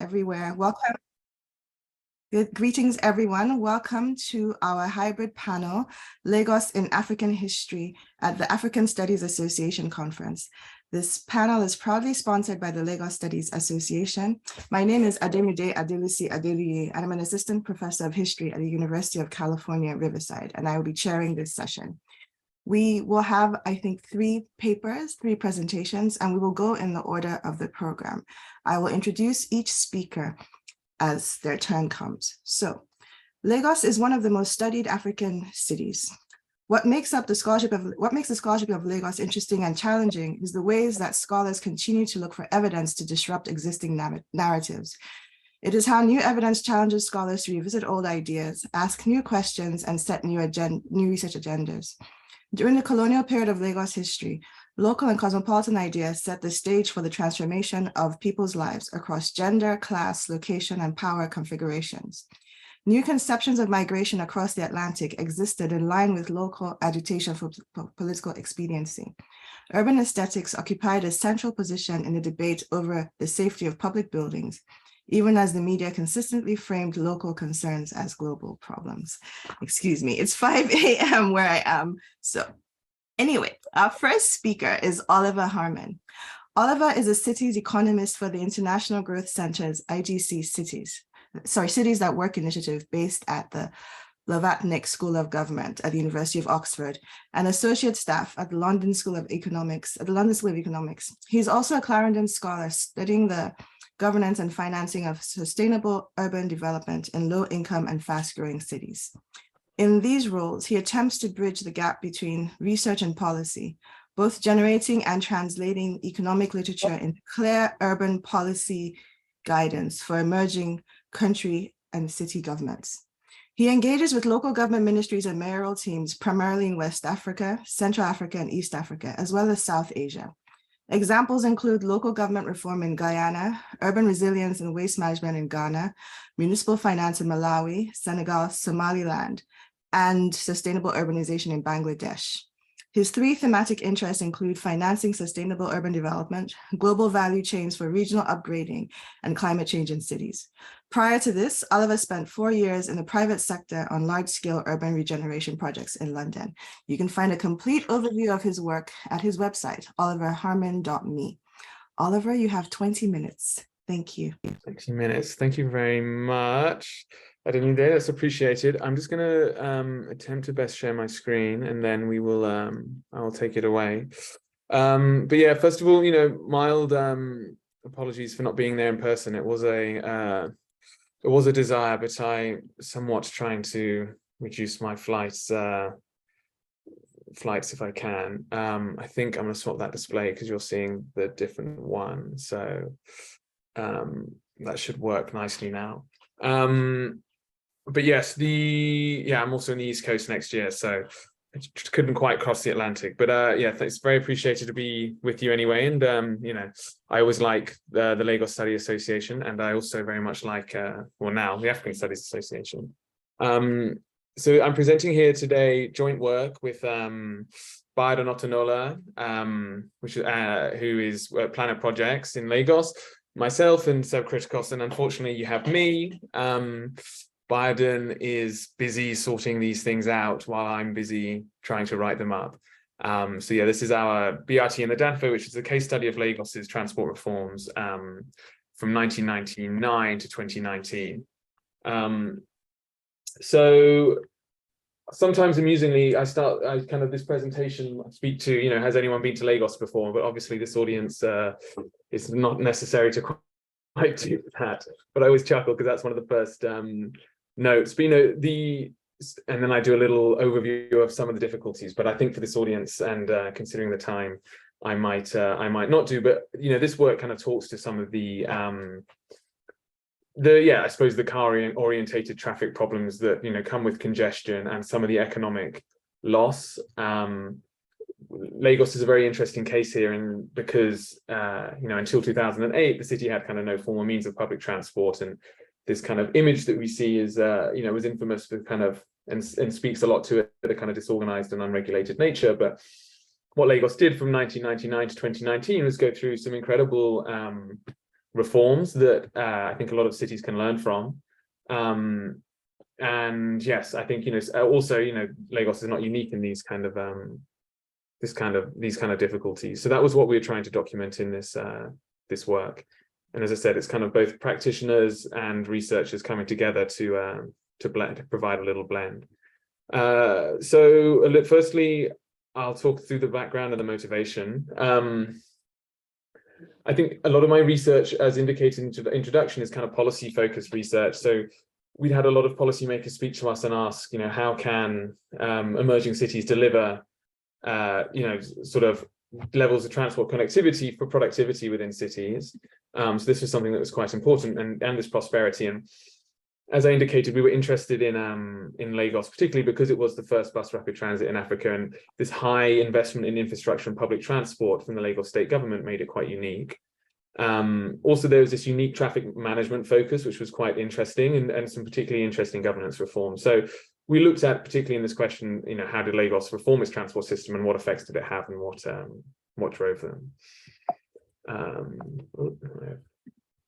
everywhere. Welcome. Greetings, everyone. Welcome to our hybrid panel, Lagos in African History at the African Studies Association Conference. This panel is proudly sponsored by the Lagos Studies Association. My name is Ademide Adelusi Adeliye, and I'm an assistant professor of history at the University of California, Riverside, and I will be chairing this session. We will have, I think, three presentations, and we will go in the order of the program. I will introduce each speaker as their turn comes. So, Lagos is one of the most studied African cities. What makes the scholarship of Lagos interesting and challenging is the ways that scholars continue to look for evidence to disrupt existing narratives. It is how new evidence challenges scholars to revisit old ideas, ask new questions, and set new research agendas. During the colonial period of Lagos history, local and cosmopolitan ideas set the stage for the transformation of people's lives across gender, class, location, and power configurations. New conceptions of migration across the Atlantic existed in line with local agitation for political expediency. Urban aesthetics occupied a central position in the debate over the safety of public buildings, even as the media consistently framed local concerns as global problems. Excuse me, it's 5 a.m. where I am. So anyway, our first speaker is Oliver Harman. Oliver is a cities economist for the International Growth Center's IGC Cities That Work initiative based at the Blavatnik School of Government at the University of Oxford and associate staff at the London School of Economics. He's also a Clarendon Scholar studying the governance and financing of sustainable urban development in low-income and fast-growing cities. In these roles, he attempts to bridge the gap between research and policy, both generating and translating economic literature into clear urban policy guidance for emerging country and city governments. He engages with local government ministries and mayoral teams, primarily in West Africa, Central Africa, and East Africa, as well as South Asia. Examples include local government reform in Guyana, urban resilience and waste management in Ghana, municipal finance in Malawi, Senegal, Somaliland, and sustainable urbanization in Bangladesh. His three thematic interests include financing sustainable urban development, global value chains for regional upgrading, and climate change in cities. Prior to this, Oliver spent 4 years in the private sector on large-scale urban regeneration projects in London. You can find a complete overview of his work at his website, oliverharman.me. Oliver, you have 20 minutes. Thank you. 20 minutes. Thank you very much. Ademide, that's appreciated. I'm just going to attempt to best share my screen, and then we will. I'll take it away. But yeah, first of all, mild apologies for not being there in person. It was a desire, but I somewhat trying to reduce my flights if I can. I think I'm going to swap that display because you're seeing the different one, so that should work nicely now. But yes, I'm also in the East Coast next year, so I couldn't quite cross the Atlantic. But yeah, it's very appreciated to be with you anyway. And I always like the Lagos Studies Association, and I also very much like now the African Studies Association. So I'm presenting here today joint work with Bayodun Otanola, who is Planet Projects in Lagos, myself and Seb Kritikos, and unfortunately you have me. Bayodun is busy sorting these things out while I'm busy trying to write them up. So yeah, this is our BRT in the Danfo, which is a case study of Lagos's transport reforms from 1999 to 2019. So sometimes amusingly, this presentation I speak to, has anyone been to Lagos before? But obviously this audience is not necessary to quite do that. But I always chuckle because that's one of the first notes. But and then I do a little overview of some of the difficulties. But I think for this audience and considering the time, I might not do. But this work kind of talks to some of the I suppose the car orientated traffic problems that come with congestion and some of the economic loss. Lagos is a very interesting case here, and because until 2008 the city had kind of no formal means of public transport, and this kind of image that we see is was infamous for kind of and speaks a lot to it, the kind of disorganized and unregulated nature. But what Lagos did from 1999 to 2019 was go through some incredible reforms that I think a lot of cities can learn from. And yes, I think, also, Lagos is not unique in these kind of these kind of difficulties. So that was what we were trying to document in this work. And as I said, it's kind of both practitioners and researchers coming together to provide a little blend. So firstly, I'll talk through the background and the motivation. I think a lot of my research, as indicated in the introduction, is kind of policy-focused research. So we'd had a lot of policymakers speak to us and ask, how can emerging cities deliver, sort of levels of transport connectivity for productivity within cities. So this was something that was quite important, and this prosperity. And as I indicated, we were interested in Lagos, particularly because it was the first bus rapid transit in Africa, and this high investment in infrastructure and public transport from the Lagos state government made it quite unique. Also, there was this unique traffic management focus, which was quite interesting, and some particularly interesting governance reforms. So we looked at, particularly in this question, how did Lagos reform its transport system, and what effects did it have, and what drove them.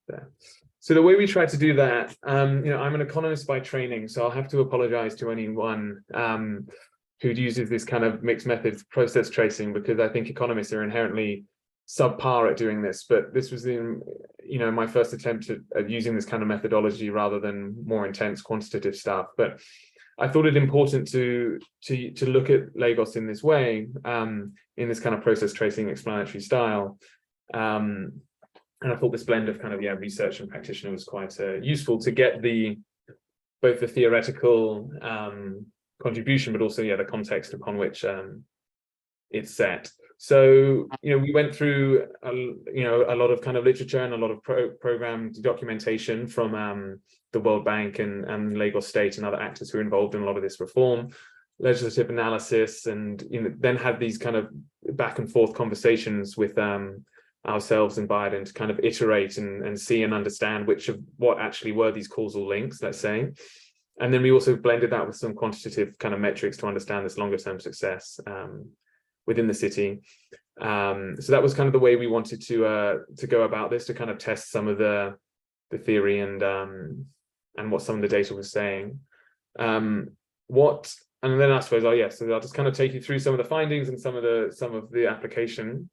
There. So the way we tried to do that, I'm an economist by training, so I'll have to apologize to anyone who uses this kind of mixed methods process tracing, because I think economists are inherently subpar at doing this. But this was my first attempt at using this kind of methodology rather than more intense quantitative stuff. But I thought it important to look at Lagos in this way, in this kind of process tracing explanatory style. And I thought this blend of kind of research and practitioner was quite useful to get both the theoretical contribution, but also the context upon which it's set. So we went through a lot of kind of literature and a lot of program documentation from the World Bank and Lagos State and other actors who are involved in a lot of this reform, legislative analysis, and then had these kind of back and forth conversations with ourselves and Biden to kind of iterate and see and understand what actually were these causal links, let's say. And then we also blended that with some quantitative kind of metrics to understand this longer term success within the city. So that was kind of the way we wanted to go about this, to kind of test some of the theory and what some of the data was saying. And then I suppose, so I'll just kind of take you through some of the findings and some of the application.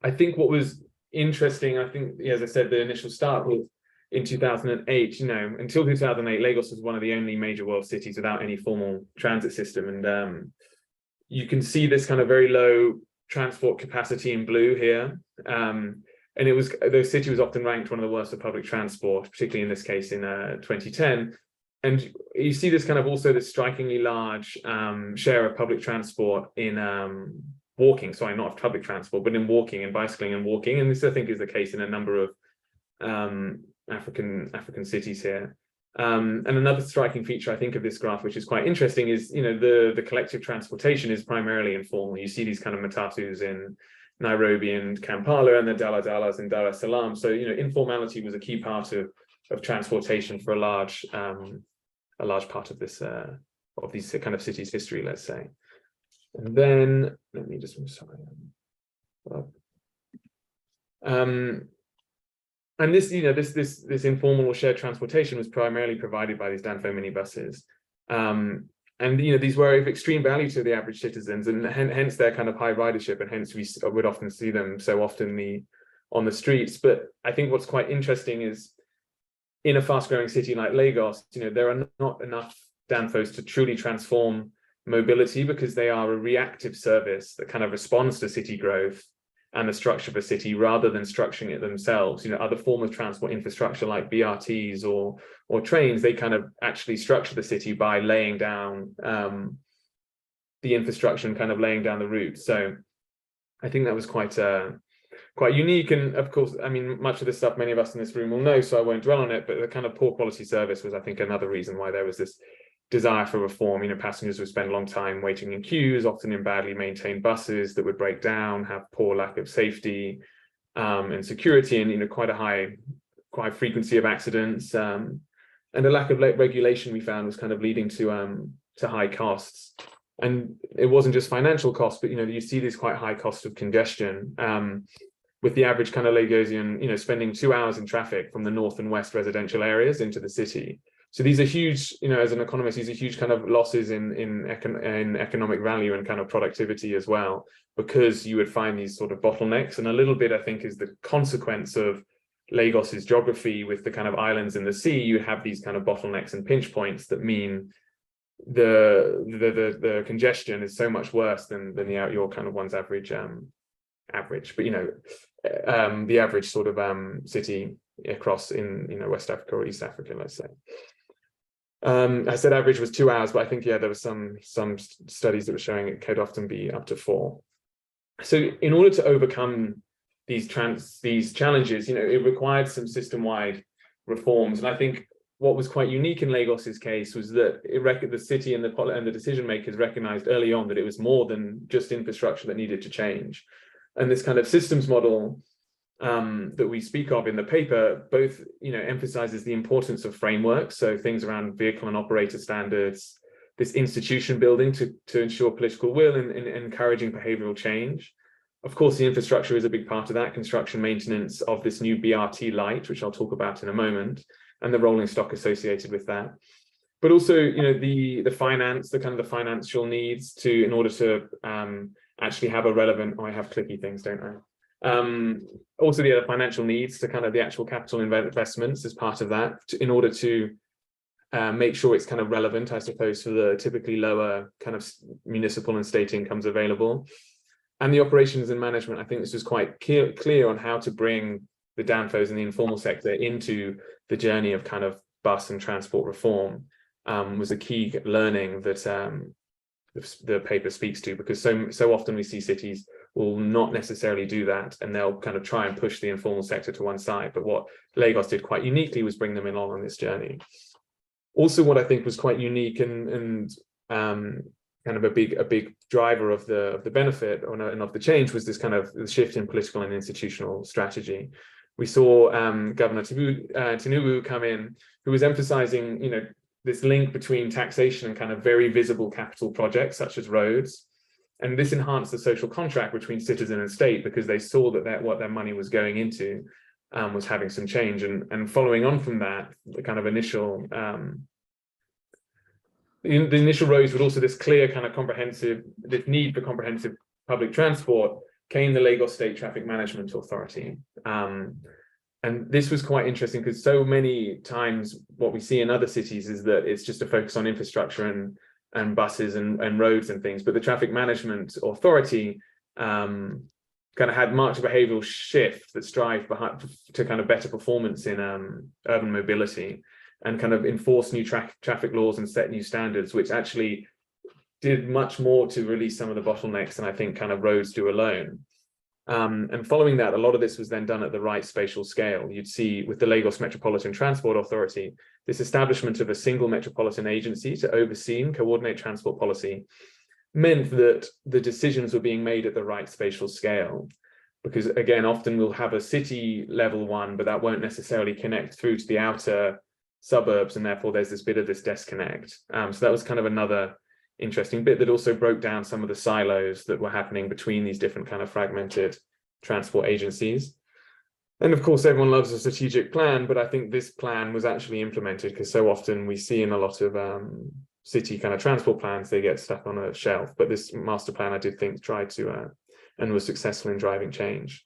I think what was interesting, as I said, the initial start was in 2008. Until 2008, Lagos was one of the only major world cities without any formal transit system. And you can see this kind of very low transport capacity in blue here. And the city was often ranked one of the worst of public transport, particularly in this case in 2010. And you see this kind of also this strikingly large share of public transport in walking, sorry, not of public transport, but in walking and bicycling and walking. And this, I think, is the case in a number of African cities here. And another striking feature, I think, of this graph, which is quite interesting, is the collective transportation is primarily informal. You see these kind of matatus in Nairobi and Kampala, and the dala-dalas in Dar es Salaam. So informality was a key part of transportation for a large part of this of these kind of cities' history, let's say. And then let me just and this this informal or shared transportation was primarily provided by these Danfo minibuses, and these were of extreme value to the average citizens, and hence their kind of high ridership, and hence we would often see them so often on the streets. But I think what's quite interesting is, in a fast-growing city like Lagos, there are not enough Danfos to truly transform mobility, because they are a reactive service that kind of responds to city growth and the structure of a city rather than structuring it themselves. Other forms of transport infrastructure like BRTs or trains, they kind of actually structure the city by laying down the infrastructure and kind of laying down the route. So I think that was quite unique. And of course, much of this stuff many of us in this room will know, so I won't dwell on it, but the kind of poor quality service was, I think, another reason why there was this desire for reform. Passengers would spend a long time waiting in queues, often in badly maintained buses that would break down, have poor lack of safety and security, and quite a frequency of accidents, and a lack of regulation we found was kind of leading to high costs. And it wasn't just financial costs, but you see these quite high costs of congestion. with the average kind of Lagosian, spending 2 hours in traffic from the north and west residential areas into the city. So these are huge, as an economist, these are huge kind of losses in economic value and kind of productivity as well, because you would find these sort of bottlenecks. And a little bit, I think, is the consequence of Lagos's geography with the kind of islands in the sea. You have these kind of bottlenecks and pinch points that mean the congestion is so much worse than the out your kind of one's average, but the average sort of city across in West Africa or East Africa, let's say. I said average was 2 hours, but I think there were some studies that were showing it could often be up to 4. So in order to overcome these challenges, it required some system-wide reforms. And I think what was quite unique in Lagos's case was that the city and the decision makers recognized early on that it was more than just infrastructure that needed to change. And this kind of systems model that we speak of in the paper both emphasizes the importance of frameworks, so things around vehicle and operator standards, this institution building to ensure political will and encouraging behavioral change. Of course, the infrastructure is a big part of that, construction maintenance of this new BRT light, which I'll talk about in a moment, and the rolling stock associated with that. But also, the finance, the financial needs in order to actually have a relevant, I have clicky things, don't I? Also the other financial needs to kind of the actual capital investments as part of that, in order to make sure it's kind of relevant, I suppose, for the typically lower kind of municipal and state incomes available. And the operations and management, I think this was quite clear on how to bring the DANFOs and the informal sector into the journey of kind of bus and transport reform, was a key learning that the paper speaks to, because so often we see cities will not necessarily do that, and they'll kind of try and push the informal sector to one side. But what Lagos did quite uniquely was bring them along on this journey. Also, what I think was quite unique and kind of a big driver of the benefit and of the change was this kind of shift in political and institutional strategy. We saw Governor Tinubu come in, who was emphasizing, this link between taxation and kind of very visible capital projects such as roads. And this enhanced the social contract between citizen and state, because they saw that what their money was going into was having some change. And following on from that, the kind of initial the initial roads, but also this clear kind of this need for comprehensive public transport, came the Lagos State Traffic Management Authority. And this was quite interesting, because so many times what we see in other cities is that it's just a focus on infrastructure and buses and roads and things, but the Traffic Management Authority kind of had much behavioral shift that strive to kind of better performance in urban mobility, and kind of enforce new traffic laws and set new standards, which actually did much more to release some of the bottlenecks than I think kind of roads do alone. And following that, a lot of this was then done at the right spatial scale. You'd see with the Lagos Metropolitan Transport Authority, this establishment of a single metropolitan agency to oversee and coordinate transport policy meant that the decisions were being made at the right spatial scale. Because again, often we'll have a city level one, but that won't necessarily connect through to the outer suburbs, and therefore there's this bit of this disconnect. So that was kind of another interesting bit that also broke down some of the silos that were happening between these different kind of fragmented transport agencies. And of course, everyone loves a strategic plan, but I think this plan was actually implemented, because so often we see in a lot of city kind of transport plans, they get stuck on a shelf. But this master plan, I did think, tried to and was successful in driving change.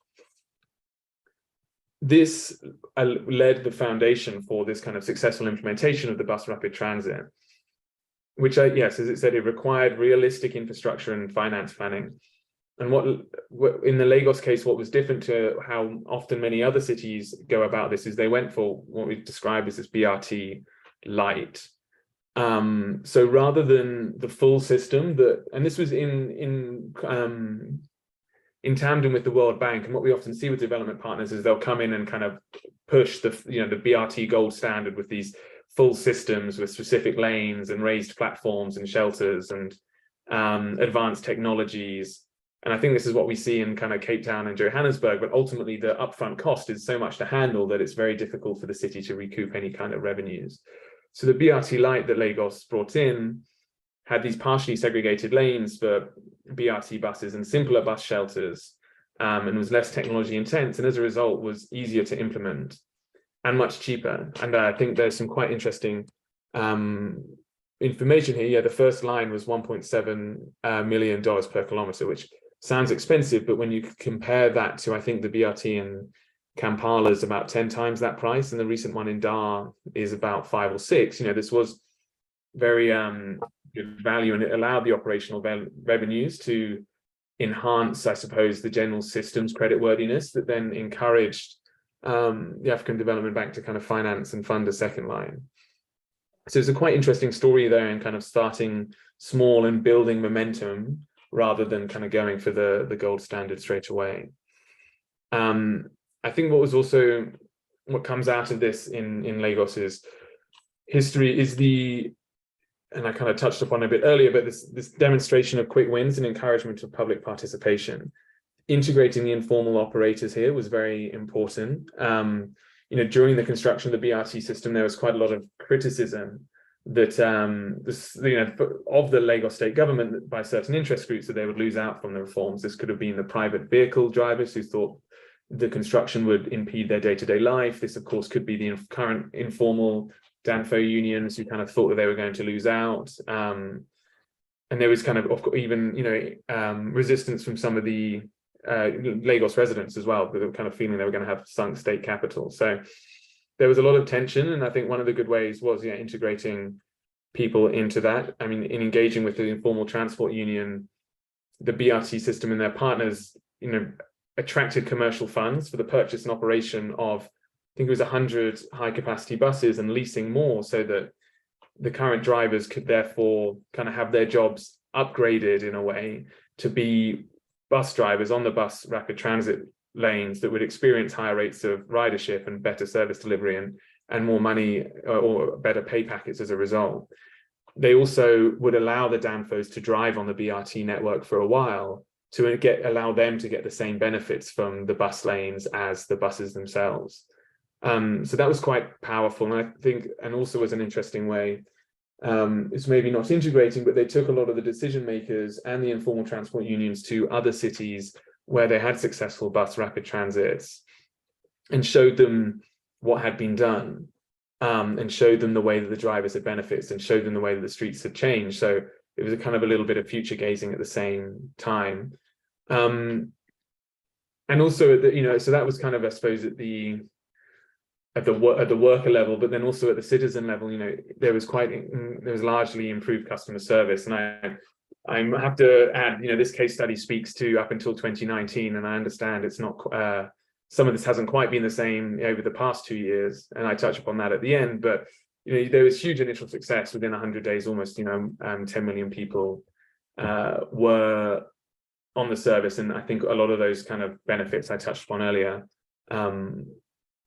This led the foundation for this kind of successful implementation of the bus rapid transit, which, yes, as it said, it required realistic infrastructure and finance planning. And what in the Lagos case, what was different to how often many other cities go about this is they went for what we describe as this BRT light. So rather than the full system and this was in tandem with the World Bank, and what we often see with development partners is they'll come in and kind of push the BRT gold standard with these full systems with specific lanes and raised platforms and shelters and advanced technologies. And I think this is what we see in kind of Cape Town and Johannesburg, but ultimately the upfront cost is so much to handle that it's very difficult for the city to recoup any kind of revenues. So the BRT light that Lagos brought in had these partially segregated lanes for BRT buses and simpler bus shelters, and was less technology intense, and as a result was easier to implement and much cheaper. And I think there's some quite interesting information here. Yeah, the first line was $1.7 million per kilometer, which sounds expensive, but when you compare that to, I think the BRT in Kampala is about 10 times that price, and the recent one in Dar is about 5 or 6. This was very good value, and it allowed the operational revenues to enhance, I suppose, the general system's creditworthiness that then encouraged the African Development Bank to kind of finance and fund a second line. So it's a quite interesting story there, and kind of starting small and building momentum rather than kind of going for the gold standard straight away. I think what comes out of this in Lagos's history is and I kind of touched upon it a bit earlier, but this demonstration of quick wins and encouragement of public participation. Integrating the informal operators here was very important. During the construction of the BRT system, there was quite a lot of criticism that of the Lagos state government by certain interest groups, that they would lose out from the reforms. This could have been the private vehicle drivers who thought the construction would impede their day-to-day life. This, of course, could be the current informal Danfo unions who kind of thought that they were going to lose out. And there was kind of even, resistance from some of the Lagos residents as well, but they were kind of feeling they were going to have sunk state capital. So there was a lot of tension, and I think one of the good ways was integrating people into that. I mean, in engaging with the informal transport union, the BRT system and their partners, attracted commercial funds for the purchase and operation of, I think it was 100 high capacity buses, and leasing more, so that the current drivers could therefore kind of have their jobs upgraded in a way to be bus drivers on the bus rapid transit lanes that would experience higher rates of ridership and better service delivery and more money or better pay packets as a result. They also would allow the Danfos to drive on the BRT network for a while to allow them to get the same benefits from the bus lanes as the buses themselves. So that was quite powerful, and I think, and also was an interesting way. It's maybe not integrating, but they took a lot of the decision makers and the informal transport unions to other cities where they had successful bus rapid transits, and showed them what had been done, and showed them the way that the drivers had benefits, and showed them the way that the streets had changed. So it was a kind of a little bit of future gazing at the same time. And also, so that was kind of, I suppose, at the worker level, but then also at the citizen level, there was largely improved customer service. And I have to add, this case study speaks to up until 2019, and I understand it's not, some of this hasn't quite been the same over the past 2 years, and I touch upon that at the end, but there was huge initial success. Within 100 days, almost 10 million people were on the service, and I think a lot of those kind of benefits I touched upon earlier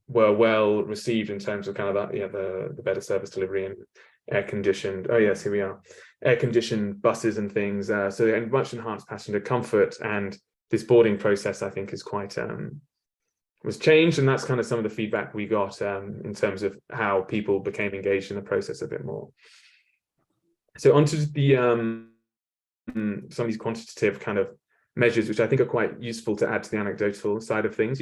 were well received in terms of kind of that, the better service delivery and air-conditioned, air-conditioned buses and things, and much enhanced passenger comfort. And this boarding process, I think, is quite was changed, and that's kind of some of the feedback we got in terms of how people became engaged in the process a bit more. So onto the some of these quantitative kind of measures, which I think are quite useful to add to the anecdotal side of things.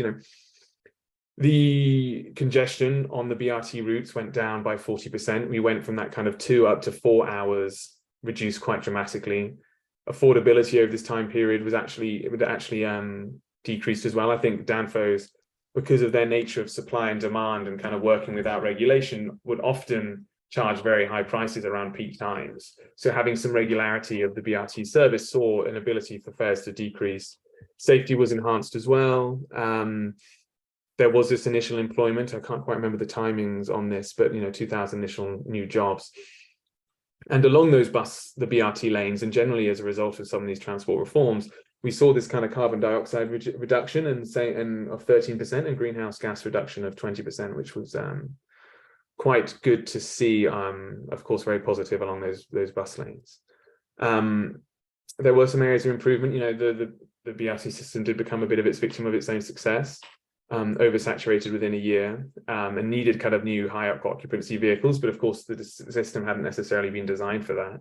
The congestion on the BRT routes went down by 40%. We went from that kind of 2 up to 4 hours, reduced quite dramatically. Affordability over this time period was actually decreased as well. I think Danfos, because of their nature of supply and demand and kind of working without regulation, would often charge very high prices around peak times. So having some regularity of the BRT service saw an ability for fares to decrease. Safety was enhanced as well. There was this initial employment, I can't quite remember the timings on this, but 2,000 initial new jobs. And along those the BRT lanes, and generally as a result of some of these transport reforms, we saw this kind of carbon dioxide reduction of 13% and greenhouse gas reduction of 20%, which was quite good to see. Of course, very positive along those bus lanes. There were some areas of improvement. The BRT system did become a bit of its victim of its own success. Oversaturated within a year, and needed kind of new high occupancy vehicles, but of course the system hadn't necessarily been designed for that.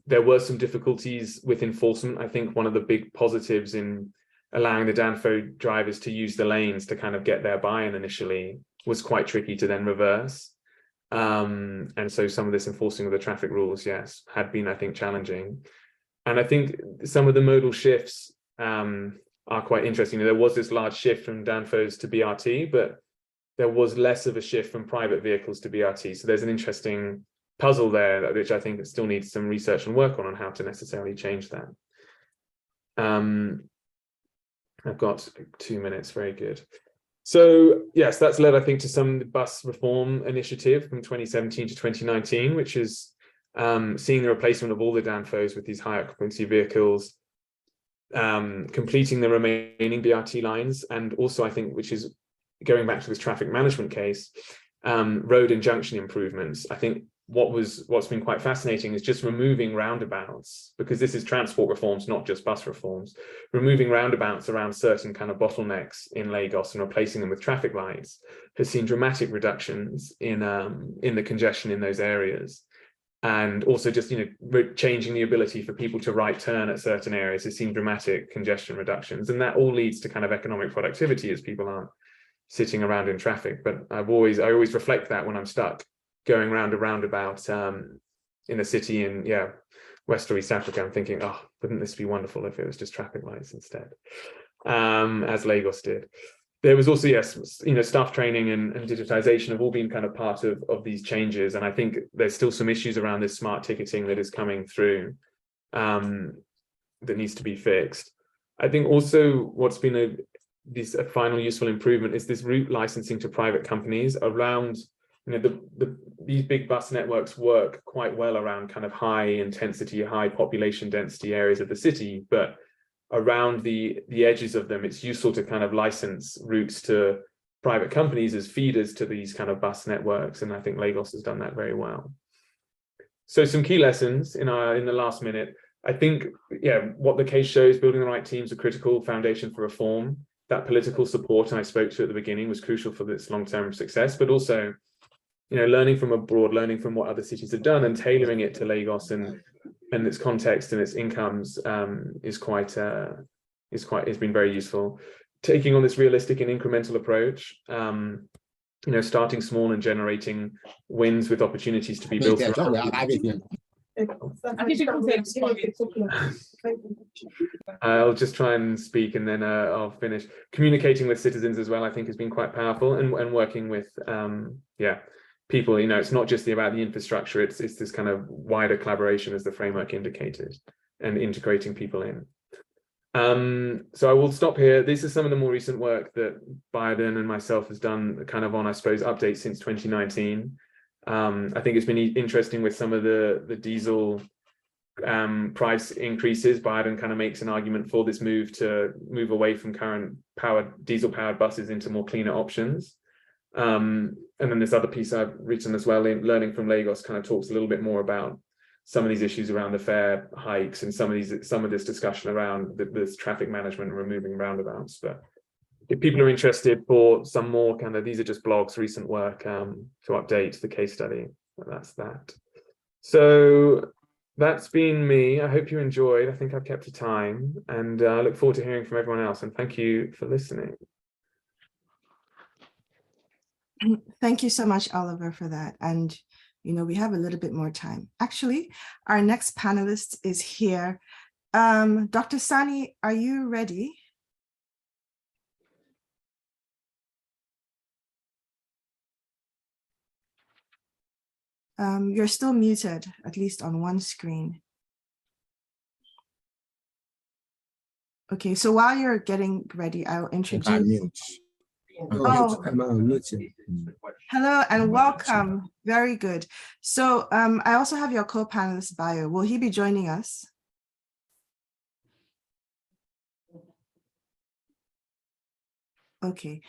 There were some difficulties with enforcement. I think one of the big positives in allowing the Danfo drivers to use the lanes to kind of get their buy-in initially was quite tricky to then reverse. And so some of this enforcing of the traffic rules, yes, had been, I think, challenging. And I think some of the modal shifts are quite interesting. There was this large shift from Danfos to BRT, but there was less of a shift from private vehicles to BRT. So there's an interesting puzzle there, which I think still needs some research and work on how to necessarily change that. I've got 2 minutes, very good. So yes, that's led, I think, to some bus reform initiative from 2017 to 2019, which is seeing the replacement of all the Danfos with these high occupancy vehicles, completing the remaining BRT lines, and also, I think, which is going back to this traffic management case, road and junction improvements. I think what's been quite fascinating is just removing roundabouts, because this is transport reforms, not just bus reforms, removing roundabouts around certain kind of bottlenecks in Lagos and replacing them with traffic lights has seen dramatic reductions in the congestion in those areas. And also just, changing the ability for people to right turn at certain areas has seen dramatic congestion reductions. And that all leads to kind of economic productivity as people aren't sitting around in traffic. But I always reflect that when I'm stuck going round a roundabout in a city in West or East Africa. I'm thinking, oh, wouldn't this be wonderful if it was just traffic lights instead, as Lagos did. There was also, yes, staff training and digitization have all been kind of part of these changes. And I think there's still some issues around this smart ticketing that is coming through that needs to be fixed. I think also what's been a final useful improvement is this route licensing to private companies around, these big bus networks work quite well around kind of high intensity, high population density areas of the city, but around the edges of them, it's useful to kind of license routes to private companies as feeders to these kind of bus networks. And I think Lagos has done that very well. So some key lessons in the last minute. I think, what the case shows, building the right teams, a critical foundation for reform. That political support I spoke to at the beginning was crucial for this long-term success, but also, learning from abroad, learning from what other cities have done and tailoring it to Lagos and its context and its incomes has been very useful. Taking on this realistic and incremental approach, starting small and generating wins with opportunities to be built around. I'll just try and speak and then I'll finish. Communicating with citizens as well, I think, has been quite powerful, and working with people. It's not just about the infrastructure, it's this kind of wider collaboration, as the framework indicated, and integrating people in. So I will stop here. This is some of the more recent work that Biden and myself has done, kind of on, I suppose, updates since 2019. I think it's been interesting with some of the diesel price increases. Biden kind of makes an argument for this move away from current diesel powered buses into more cleaner options. And then this other piece I've written as well, in Learning from Lagos, kind of talks a little bit more about some of these issues around the fare hikes and some of this discussion around this traffic management and removing roundabouts. But if people are interested for some more these are just blogs, recent work to update the case study. That's that. So that's been me. I hope you enjoyed. I think I've kept to time, and I look forward to hearing from everyone else. And thank you for listening. Thank you so much, Oliver, for that. And, we have a little bit more time. Actually, our next panelist is here. Dr. Sani, are you ready? You're still muted, at least on one screen. Okay, so while you're getting ready, I'll introduce. Oh, hello and welcome. Very good. So I also have your co-panelist bio. Will he be joining us? Okay.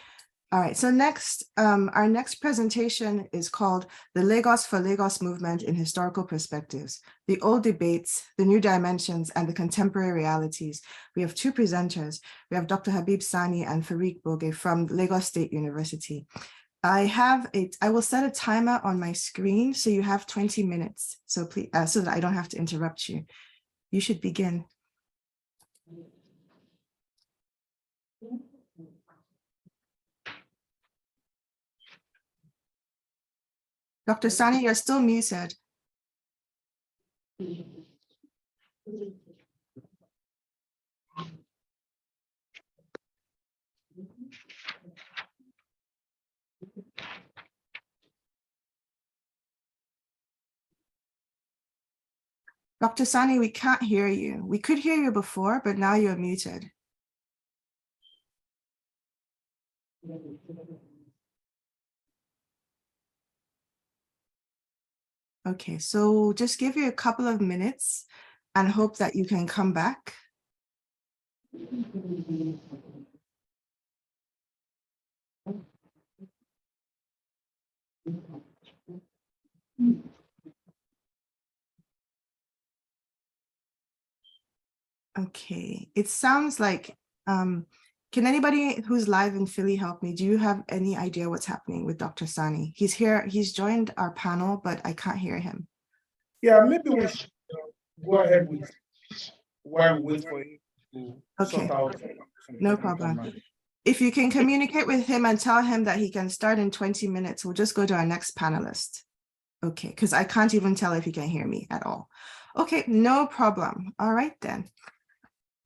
All right, so next, our next presentation is called The Lagos for Lagos Movement in Historical Perspectives, the Old Debates, the New Dimensions, and the Contemporary Realities. We have two presenters. We have Dr. Habib Sani and Farik Boge from Lagos State University. I will set a timer on my screen, so you have 20 minutes, so please, so that I don't have to interrupt you. You should begin. Dr. Sani, you're still muted. Dr. Sani, we can't hear you. We could hear you before, but now you're muted. Okay, so just give you a couple of minutes and hope that you can come back. Okay, it sounds like, can anybody who's live in Philly help me? Do you have any idea what's happening with Dr. Sani? He's here, he's joined our panel, but I can't hear him. Yeah, maybe we should go ahead with while we wait for him to sort out. No problem. If you can communicate with him and tell him that he can start in 20 minutes, we'll just go to our next panelist. Okay, because I can't even tell if he can hear me at all. Okay, no problem. All right then.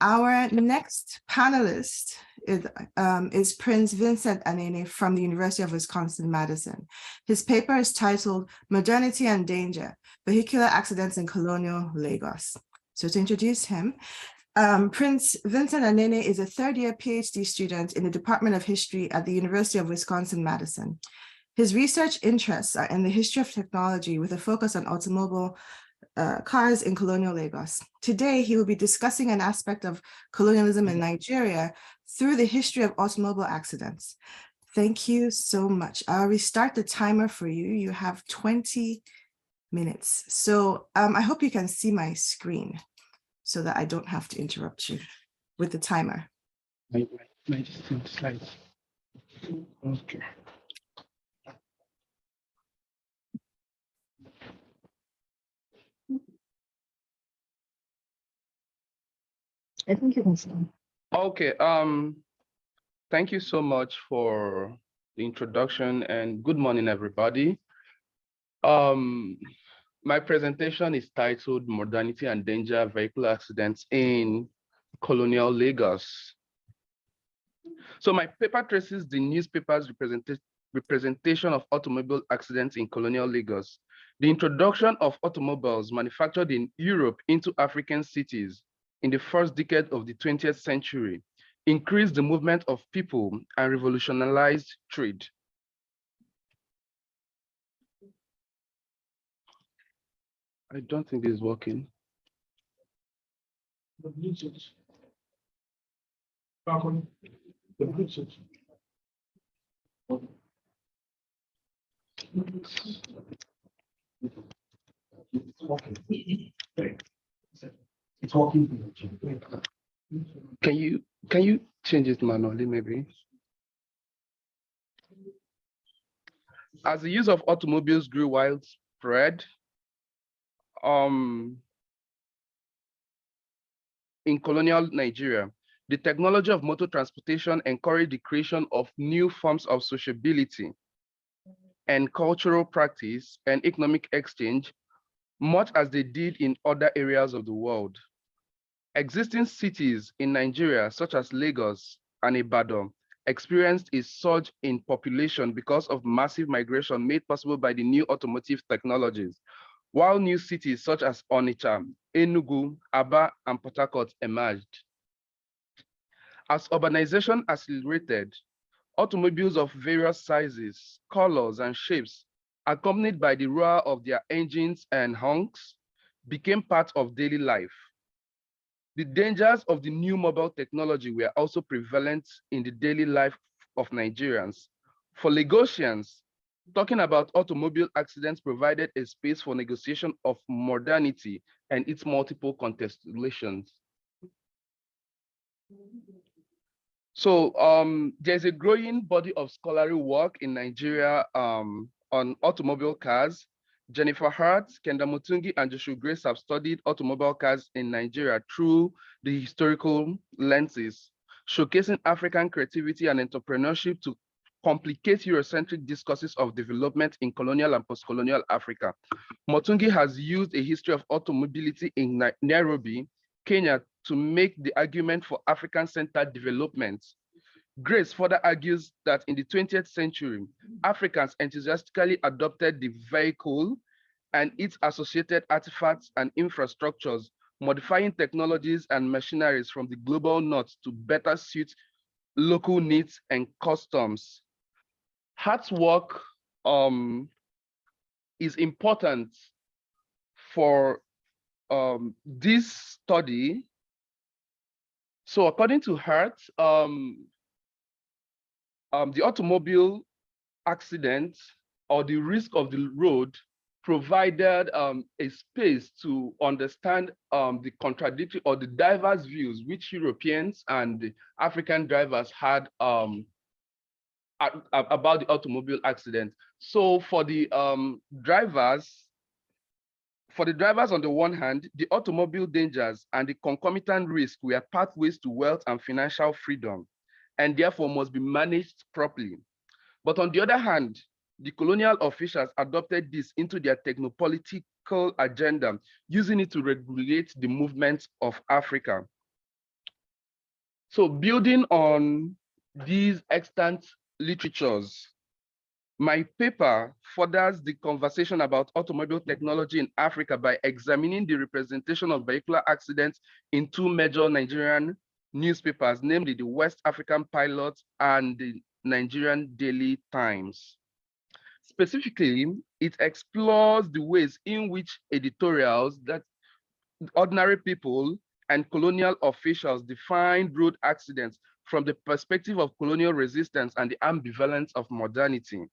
Our next panelist is Prince Vincent Anene from the University of Wisconsin-Madison. His paper is titled Modernity and Danger, Vehicular Accidents in Colonial Lagos. So to introduce him, Prince Vincent Anene is a third-year PhD student in the Department of History at the University of Wisconsin-Madison. His research interests are in the history of technology with a focus on automobile cars in colonial Lagos. Today, he will be discussing an aspect of colonialism in Nigeria through the history of automobile accidents. Thank you so much. I'll restart the timer for you. You have 20 minutes. So I hope you can see my screen so that I don't have to interrupt you with the timer. My slides. Okay. I think you can start. Okay, thank you so much for the introduction and good morning, everybody. My presentation is titled Modernity and Danger Vehicle Accidents in Colonial Lagos. So my paper traces the newspaper's representation of automobile accidents in colonial Lagos, the introduction of automobiles manufactured in Europe into African cities in the first decade of the 20th century, increased the movement of people and revolutionized trade. I don't think this is working. The Bluetooth. Falcon. The Bluetooth. It's working. It's working. Can you change it manually, maybe? As the use of automobiles grew widespread, in colonial Nigeria, the technology of motor transportation encouraged the creation of new forms of sociability and cultural practice and economic exchange, much as they did in other areas of the world. Existing cities in Nigeria, such as Lagos and Ibadan, experienced a surge in population because of massive migration made possible by the new automotive technologies, while new cities such as Onitsha, Enugu, Aba, and Port Harcourt emerged. As urbanization accelerated, automobiles of various sizes, colors, and shapes, accompanied by the roar of their engines and honks, became part of daily life. The dangers of the new mobile technology were also prevalent in the daily life of Nigerians. For Lagosians, talking about automobile accidents provided a space for negotiation of modernity and its multiple constellations. So there's a growing body of scholarly work in Nigeria on automobile cars. Jennifer Hart, Kenda Mutungi, and Joshua Grace have studied automobile cars in Nigeria through the historical lenses. showcasing African creativity and entrepreneurship to complicate Eurocentric discourses of development in colonial and post-colonial Africa. Motungi has used a history of automobility in Nairobi, Kenya, to make the argument for African-centered development. Grace further argues that in the 20th century, Africans enthusiastically adopted the vehicle and its associated artifacts and infrastructures, modifying technologies and machineries from the global north to better suit local needs and customs. Hard work is important for this study. So according to Hart, the automobile accident or the risk of the road provided a space to understand the contradictory or the diverse views which Europeans and the African drivers had about the automobile accident. So for the drivers on the one hand, the automobile dangers and the concomitant risk were pathways to wealth and financial freedom, and therefore must be managed properly. But on the other hand, the colonial officials adopted this into their technopolitical agenda, using it to regulate the movements of Africa. So building on these extant literatures, my paper furthers the conversation about automobile technology in Africa by examining the representation of vehicular accidents in two major Nigerian newspapers, namely the West African Pilot and the Nigerian Daily Times. Specifically, it explores the ways in which editorials that ordinary people and colonial officials defined road accidents from the perspective of colonial resistance and the ambivalence of modernity.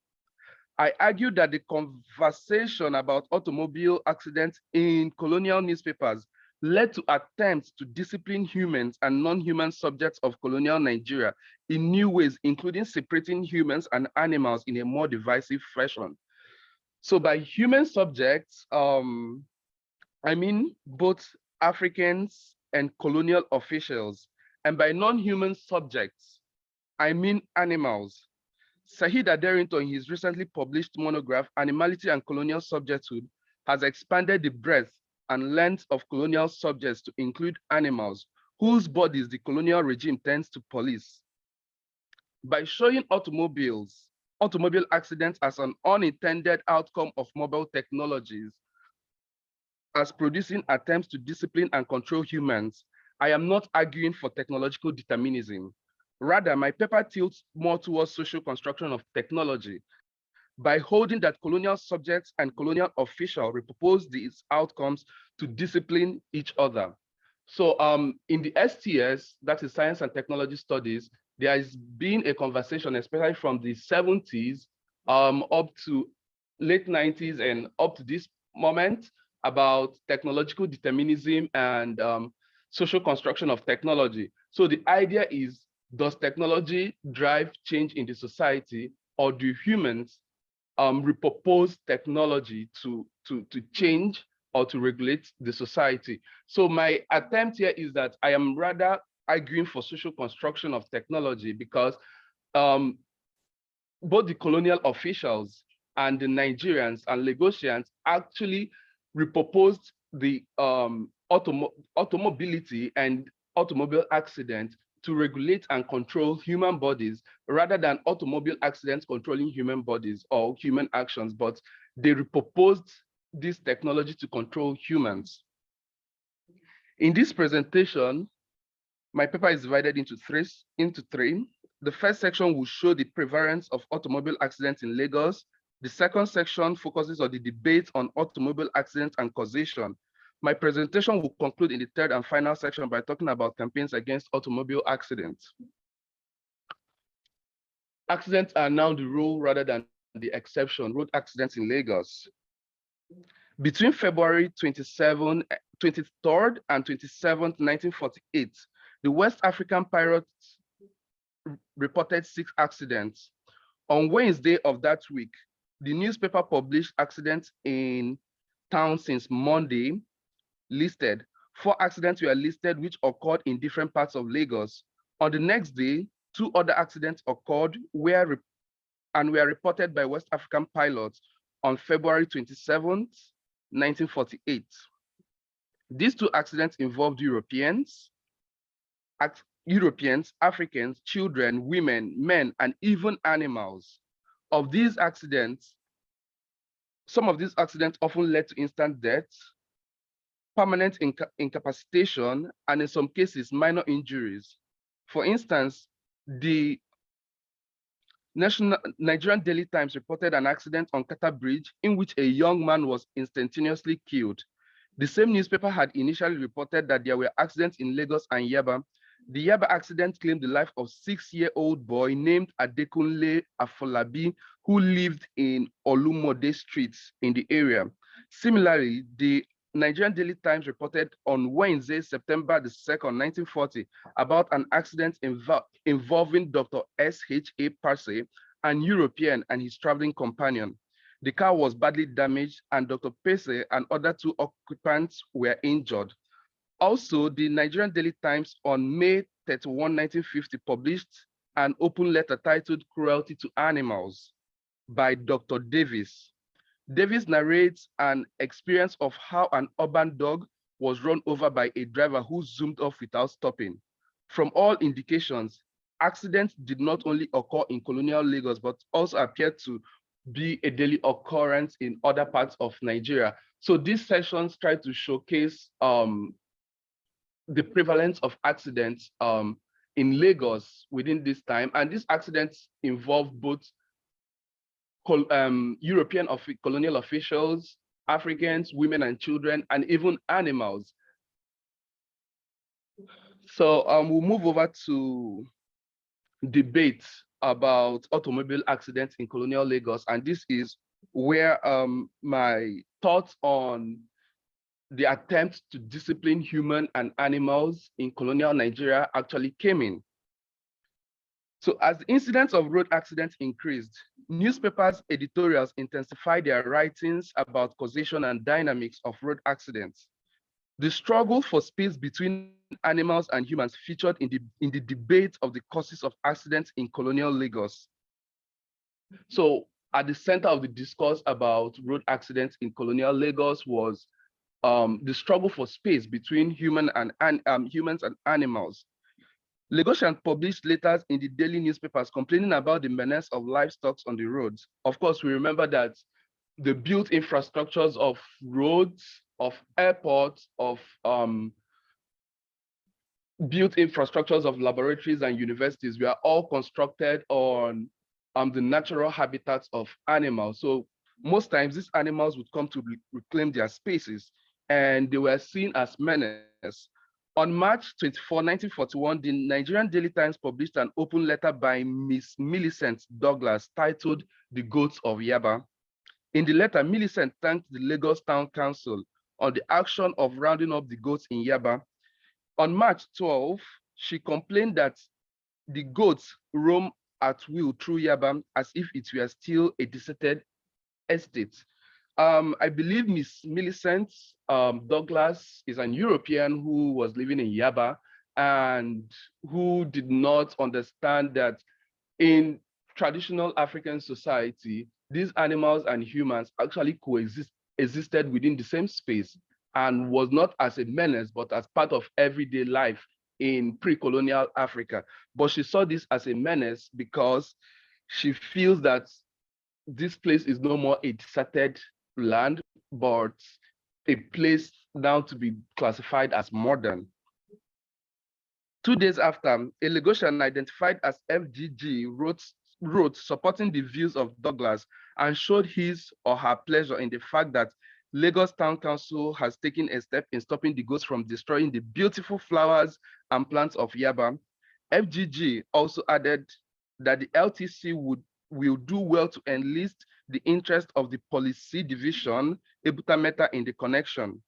I argue that the conversation about automobile accidents in colonial newspapers led to attempts to discipline humans and non-human subjects of colonial Nigeria in new ways, including separating humans and animals in a more divisive fashion. So by human subjects, I mean both Africans and colonial officials, and by non-human subjects, I mean animals. Saheed Aderinto, in his recently published monograph, Animality and Colonial Subjecthood, has expanded the breadth and length of colonial subjects to include animals, whose bodies the colonial regime tends to police. By showing automobile accidents as an unintended outcome of mobile technologies, as producing attempts to discipline and control humans, I am not arguing for technological determinism. Rather, my paper tilts more towards social construction of technology by holding that colonial subjects and colonial officials repurpose these outcomes to discipline each other. So in the STS, that is Science and Technology Studies, there has been a conversation, especially from the 70s up to late 90s and up to this moment, about technological determinism and social construction of technology. So the idea is, does technology drive change in the society, or do humans repurpose technology to change or to regulate the society? So my attempt here is that I am rather arguing for social construction of technology, because both the colonial officials and the Nigerians and Lagosians actually repurposed the automobility and automobile accident to regulate and control human bodies, rather than automobile accidents controlling human bodies or human actions, but they repurposed this technology to control humans. In this presentation, my paper is divided into three. The first section will show the prevalence of automobile accidents in Lagos. The second section focuses on the debate on automobile accidents and causation. My presentation will conclude in the third and final section by talking about campaigns against automobile accidents. Accidents are now the rule rather than the exception. Road accidents in Lagos. Between February 23rd and 27th, 1948, the West African pirates reported 6 accidents. On Wednesday of that week, the newspaper published accidents in town since Monday listed. 4 accidents were listed which occurred in different parts of Lagos. On the next day, 2 other accidents occurred and were reported by West African pilots on February 27th, 1948. These 2 accidents involved Europeans, Africans, children, women, men, and even animals. Of these accidents, some of these accidents often led to instant death, permanent incapacitation, and in some cases, minor injuries. For instance, the Nigerian Daily Times reported an accident on Kata Bridge in which a young man was instantaneously killed. The same newspaper had initially reported that there were accidents in Lagos and Yaba. The Yaba accident claimed the life of 6-year-old boy named Adekunle Afolabi, who lived in Olumode streets in the area. Similarly, the Nigerian Daily Times reported on Wednesday, September the 2nd, 1940, about an accident involving Dr. S.H.A. Parse, an European, and his traveling companion. The car was badly damaged, and Dr. Parse and other 2 occupants were injured. Also, the Nigerian Daily Times on May 31, 1950, published an open letter titled "Cruelty to Animals" by Dr. Davis. Davis narrates an experience of how an urban dog was run over by a driver who zoomed off without stopping. From all indications, accidents did not only occur in colonial Lagos, but also appeared to be a daily occurrence in other parts of Nigeria. So these sessions try to showcase the prevalence of accidents in Lagos within this time. And these accidents involve both European colonial officials, Africans, women and children, and even animals. So we'll move over to debate about automobile accidents in colonial Lagos. And this is where my thoughts on the attempt to discipline human and animals in colonial Nigeria actually came in. So as the incidence of road accidents increased, newspapers' editorials intensified their writings about causation and dynamics of road accidents. The struggle for space between animals and humans featured in the debate of the causes of accidents in colonial Lagos. So at the center of the discourse about road accidents in colonial Lagos was the struggle for space between humans and animals. Lagosians published letters in the daily newspapers complaining about the menace of livestock on the roads. Of course, we remember that the built infrastructures of roads, of airports, of built infrastructures of laboratories and universities were all constructed on the natural habitats of animals. So most times these animals would come to reclaim their spaces, and they were seen as menace. On March 24, 1941, the Nigerian Daily Times published an open letter by Miss Millicent Douglas titled "The Goats of Yaba." In the letter, Millicent thanked the Lagos Town Council on the action of rounding up the goats in Yaba. On March 12, she complained that the goats roam at will through Yaba as if it were still a deserted estate. I believe Miss Millicent Douglas is an European who was living in Yaba and who did not understand that in traditional African society, these animals and humans actually existed within the same space and was not as a menace, but as part of everyday life in pre-colonial Africa. But she saw this as a menace because she feels that this place is no more a deserted land, but a place now to be classified as modern. 2 days after, a Lagosian identified as FGG wrote supporting the views of Douglas and showed his or her pleasure in the fact that Lagos Town Council has taken a step in stopping the goats from destroying the beautiful flowers and plants of Yaba. FGG also added that the LTC will do well to enlist the interest of the policy division, Ebutameta, in the connection.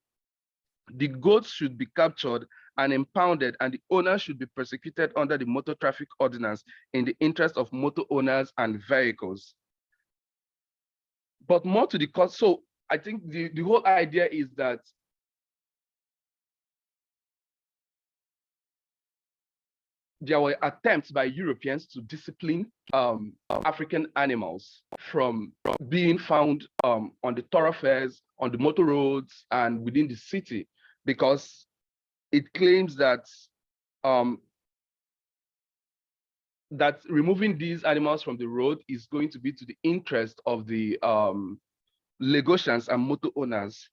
The goats should be captured and impounded, and the owners should be prosecuted under the Motor Traffic Ordinance in the interest of motor owners and vehicles. But more to the cause, so I think the whole idea is that there were attempts by Europeans to discipline African animals from being found on the thoroughfares, on the motor roads, and within the city, because it claims that that removing these animals from the road is going to be to the interest of the Lagosians and motor owners.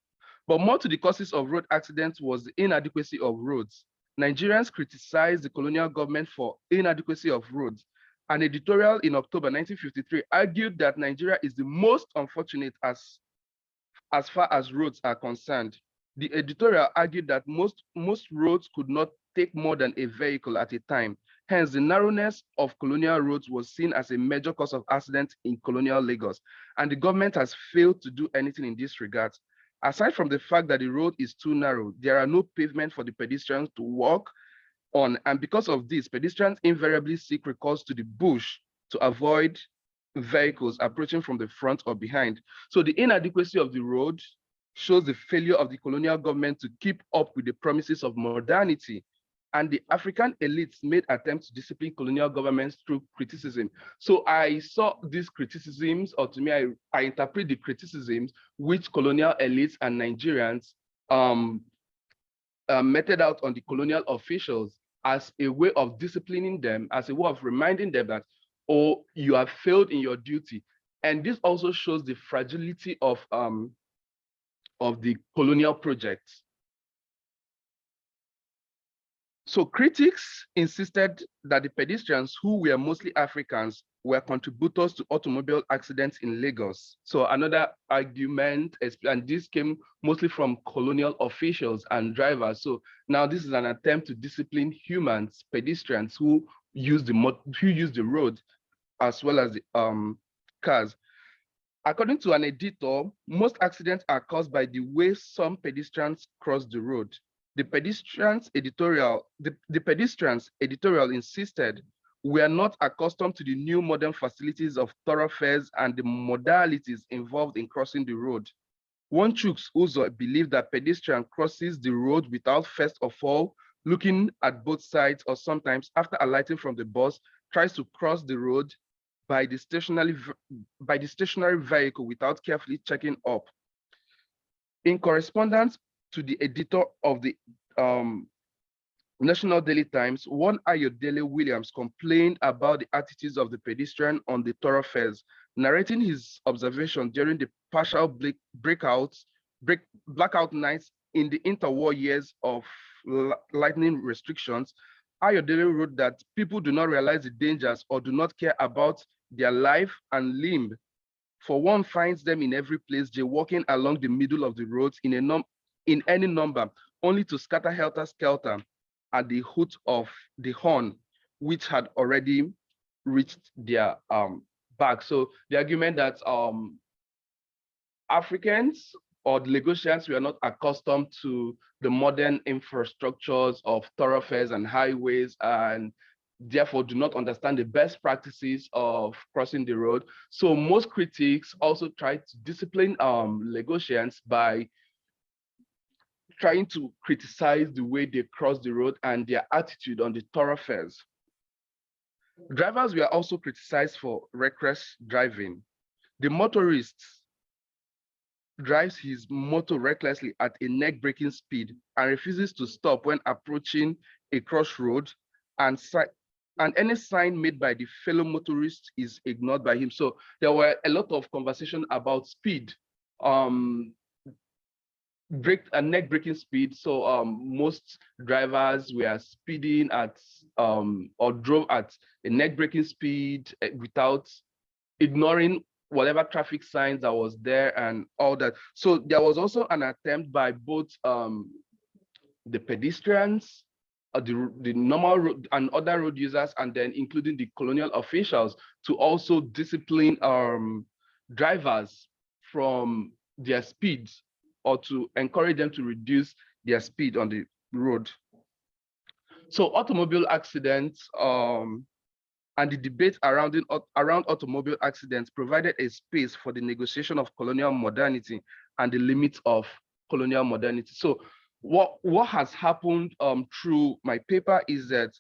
But more to the causes of road accidents was the inadequacy of roads. Nigerians criticized the colonial government for inadequacy of roads. An editorial in October 1953 argued that Nigeria is the most unfortunate as far as roads are concerned. The editorial argued that most roads could not take more than a vehicle at a time. Hence, the narrowness of colonial roads was seen as a major cause of accidents in colonial Lagos, and the government has failed to do anything in this regard. Aside from the fact that the road is too narrow, there are no pavement for the pedestrians to walk on, and because of this, pedestrians invariably seek recourse to the bush to avoid vehicles approaching from the front or behind. So the inadequacy of the road shows the failure of the colonial government to keep up with the promises of modernity. And the African elites made attempts to discipline colonial governments through criticism. So I saw these criticisms, or to me, I interpret the criticisms which colonial elites and Nigerians meted out on the colonial officials as a way of disciplining them, as a way of reminding them that, oh, you have failed in your duty. And this also shows the fragility of the colonial project. So critics insisted that the pedestrians, who were mostly Africans, were contributors to automobile accidents in Lagos. So another argument, and this came mostly from colonial officials and drivers. So now this is an attempt to discipline humans, pedestrians who use the road as well as the cars. According to an editor, most accidents are caused by the way some pedestrians cross the road. The pedestrians editorial insisted we are not accustomed to the new modern facilities of thoroughfares and the modalities involved in crossing the road. One Chuks Uzo believed that pedestrian crosses the road without first of all looking at both sides, or sometimes after alighting from the bus, tries to cross the road by the stationary vehicle without carefully checking up. In correspondence to the editor of the National Daily Times, one Ayodele Williams complained about the attitudes of the pedestrian on the thoroughfares, narrating his observation during the partial blackout nights in the interwar years of lightning restrictions. Ayodele wrote that people do not realize the dangers or do not care about their life and limb. For one finds them in every place, jaywalking along the middle of the roads in any number, only to scatter helter-skelter at the hoot of the horn, which had already reached their back. So the argument that Africans or the Lagosians were not accustomed to the modern infrastructures of thoroughfares and highways, and therefore do not understand the best practices of crossing the road. So most critics also tried to discipline Lagosians by trying to criticize the way they cross the road and their attitude on the thoroughfares. Drivers were also criticized for reckless driving. The motorist drives his motor recklessly at a neck-breaking speed and refuses to stop when approaching a crossroad, and any sign made by the fellow motorist is ignored by him. So there were a lot of conversation about speed, neck-breaking speed. So most drivers were speeding at or drove at a neck-breaking speed without ignoring whatever traffic signs that was there and all that. So there was also an attempt by both the pedestrians, the normal road and other road users, and then including the colonial officials, to also discipline drivers from their speeds, or to encourage them to reduce their speed on the road. So automobile accidents and the debate around automobile accidents provided a space for the negotiation of colonial modernity and the limits of colonial modernity. So what has happened through my paper is that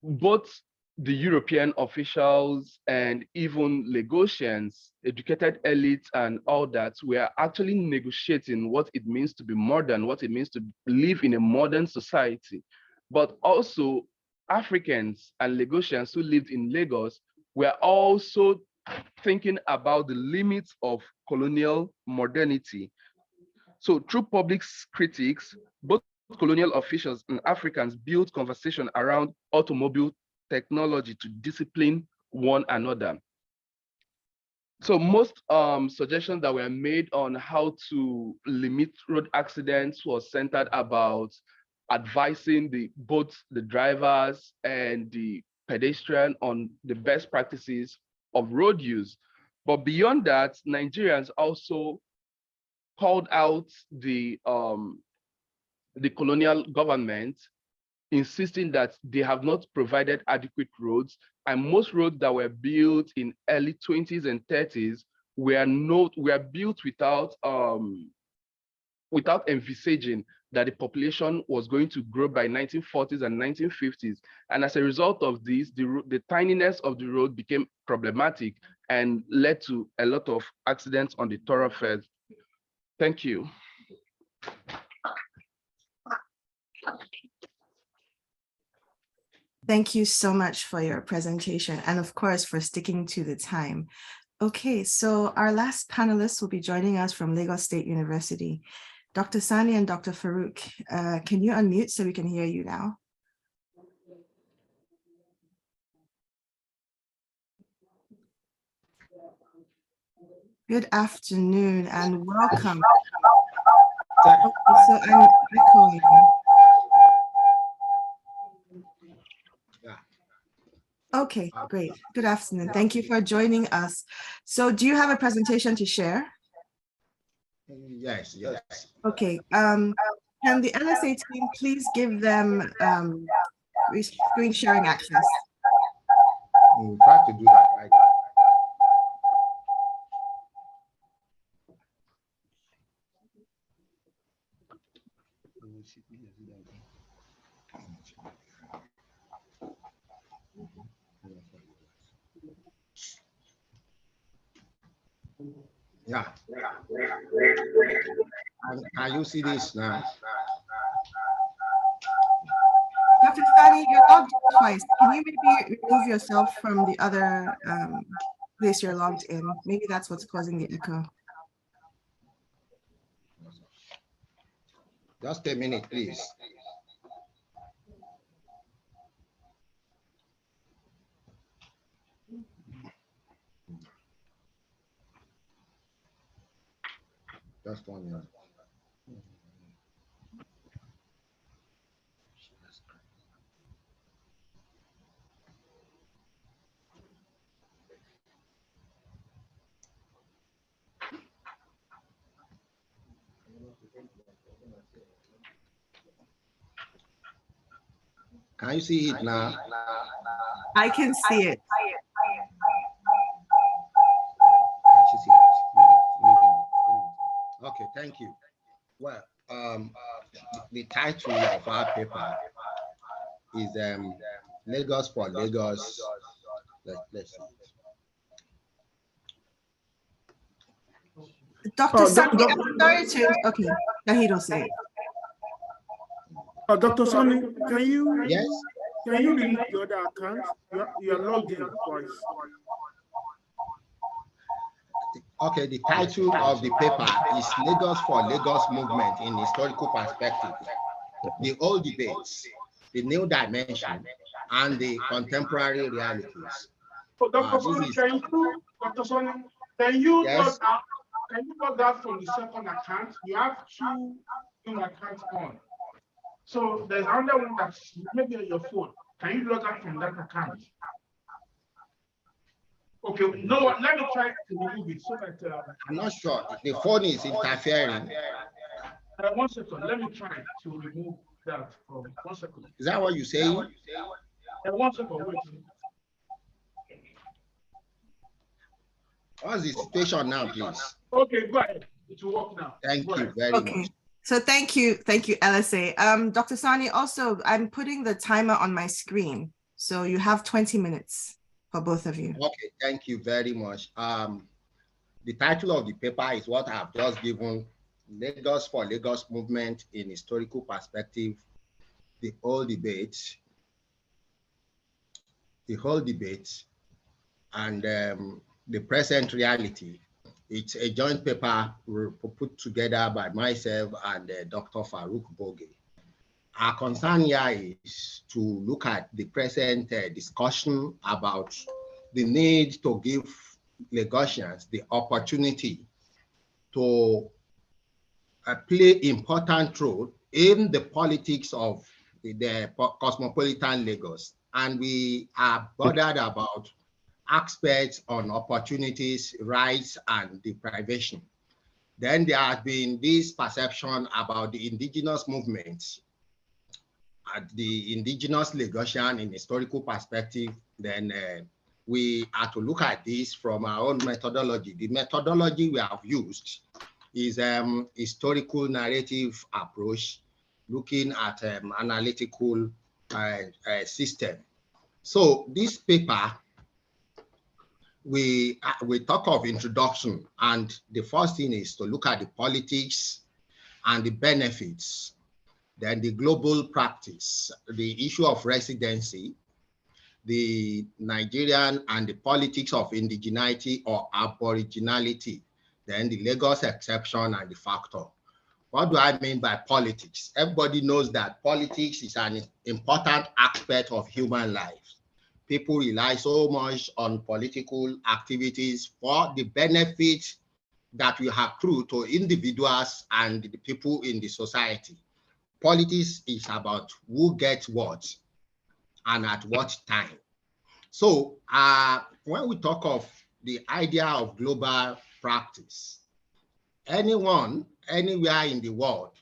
both the European officials and even Lagosians, educated elites and all that, were actually negotiating what it means to be modern, what it means to live in a modern society. But also Africans and Lagosians who lived in Lagos were also thinking about the limits of colonial modernity. So through public critiques, both colonial officials and Africans built conversation around automobile technology to discipline one another. So most suggestions that were made on how to limit road accidents was centered about advising both the drivers and the pedestrian on the best practices of road use. But beyond that, Nigerians also called out the colonial government, insisting that they have not provided adequate roads, and most roads that were built in early 20s and 30s were built without envisaging that the population was going to grow by 1940s and 1950s. And as a result of this, the tininess of the road became problematic and led to a lot of accidents on the thoroughfares. Thank you. Thank you so much for your presentation and of course for sticking to the time. Okay, so our last panelists will be joining us from Lagos State University. Dr. Sani and Dr. Farouk, can you unmute so we can hear you now? Good afternoon and welcome. Okay, so I'm echoing. Okay, great. Good afternoon. Thank you for joining us. So do you have a presentation to share? Yes. Okay. Can the LSA team please give them screen sharing access? We'll try to do that right. Yeah. Can you see this now? Dr. Sani, you're logged in twice. Can you maybe remove yourself from the other place you're logged in? Maybe that's what's causing the echo. Just a minute, please. Just 1 minute. Can you see it now? I can see it. Okay, thank you. Well, the title of our paper is Lagos for Lagos. Let's see. Dr. Sani, I'm sorry to, okay, Nahido say it. Dr. Sani, can you delete the other account? You're logged in twice. Okay, the title of the paper is Lagos for Lagos Movement in Historical Perspective. The old debates, the new dimension, and the contemporary realities. So Dr. Sani, can you Yes. log out from the second account? You have two new accounts on. So there's another one that's maybe on your phone. Can you log out from that account? Okay, no, let me try to remove it so that I'm not sure. The phone is interfering. 1 second, let me try to remove that from 1 second. Is that what you're saying? 1 second, wait. What's the situation now, please? Okay, go ahead. It will work now. Thank you very much. So thank you, LSA. Dr. Sani, also, I'm putting the timer on my screen. So you have 20 minutes for both of you. Okay, thank you very much. The title of the paper is what I've just given, Lagos for Lagos Movement in Historical Perspective, the whole debate, and the present reality. It's a joint paper put together by myself and Dr. Farouk Boge. Our concern here is to look at the present discussion about the need to give Lagosians the opportunity to play important role in the politics of the cosmopolitan Lagos. And we are bothered about aspects on opportunities, rights, and deprivation. Then there has been this perception about the indigenous movements, the indigenous Lagosian in historical perspective. Then we are to look at this from our own methodology. The methodology we have used is historical narrative approach, looking at analytical system. So this paper, we talk of introduction, and the first thing is to look at the politics and the benefits, then the global practice, the issue of residency, the Nigerian and the politics of indigeneity or aboriginality, then the Lagos exception and the factor. What do I mean by politics? Everybody knows that politics is an important aspect of human life. People rely so much on political activities for the benefits that will accrue to individuals and the people in the society. Politics is about who gets what and at what time. So when we talk of the idea of global practice, anyone, anywhere in the world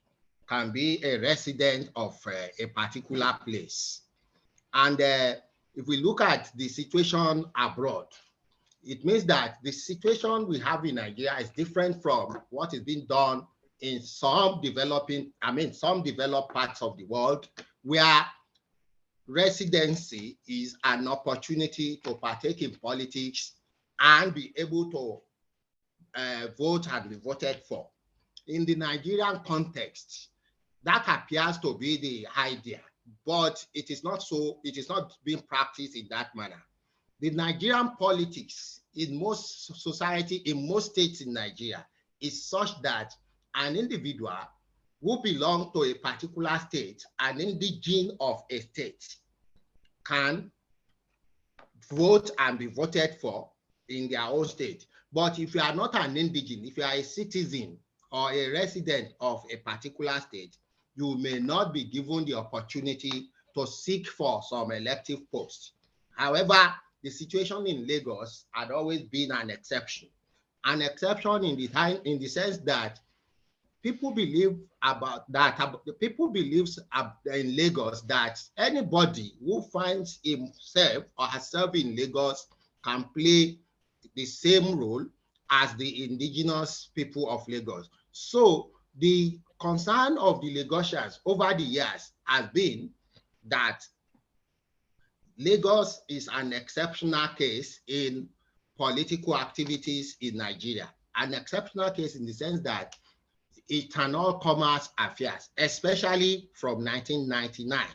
can be a resident of a particular place. And if we look at the situation abroad, it means that the situation we have in Nigeria is different from what is being done in some developed parts of the world, where residency is an opportunity to partake in politics and be able to vote and be voted for. In the Nigerian context, that appears to be the idea, but it is not so. It is not being practiced in that manner. The Nigerian politics in most society, in most states in Nigeria, is such that an individual who belongs to a particular state, an indigene of a state, can vote and be voted for in their own state. But if you are not an indigene, if you are a citizen or a resident of a particular state, you may not be given the opportunity to seek for some elective post. However, the situation in Lagos had always been an exception. An exception in the sense that people believe in Lagos that anybody who finds himself or herself in Lagos can play the same role as the indigenous people of Lagos. So the concern of the Lagosians over the years has been that Lagos is an exceptional case in political activities in Nigeria. An exceptional case in the sense that it's an all-comers affairs, especially from 1999.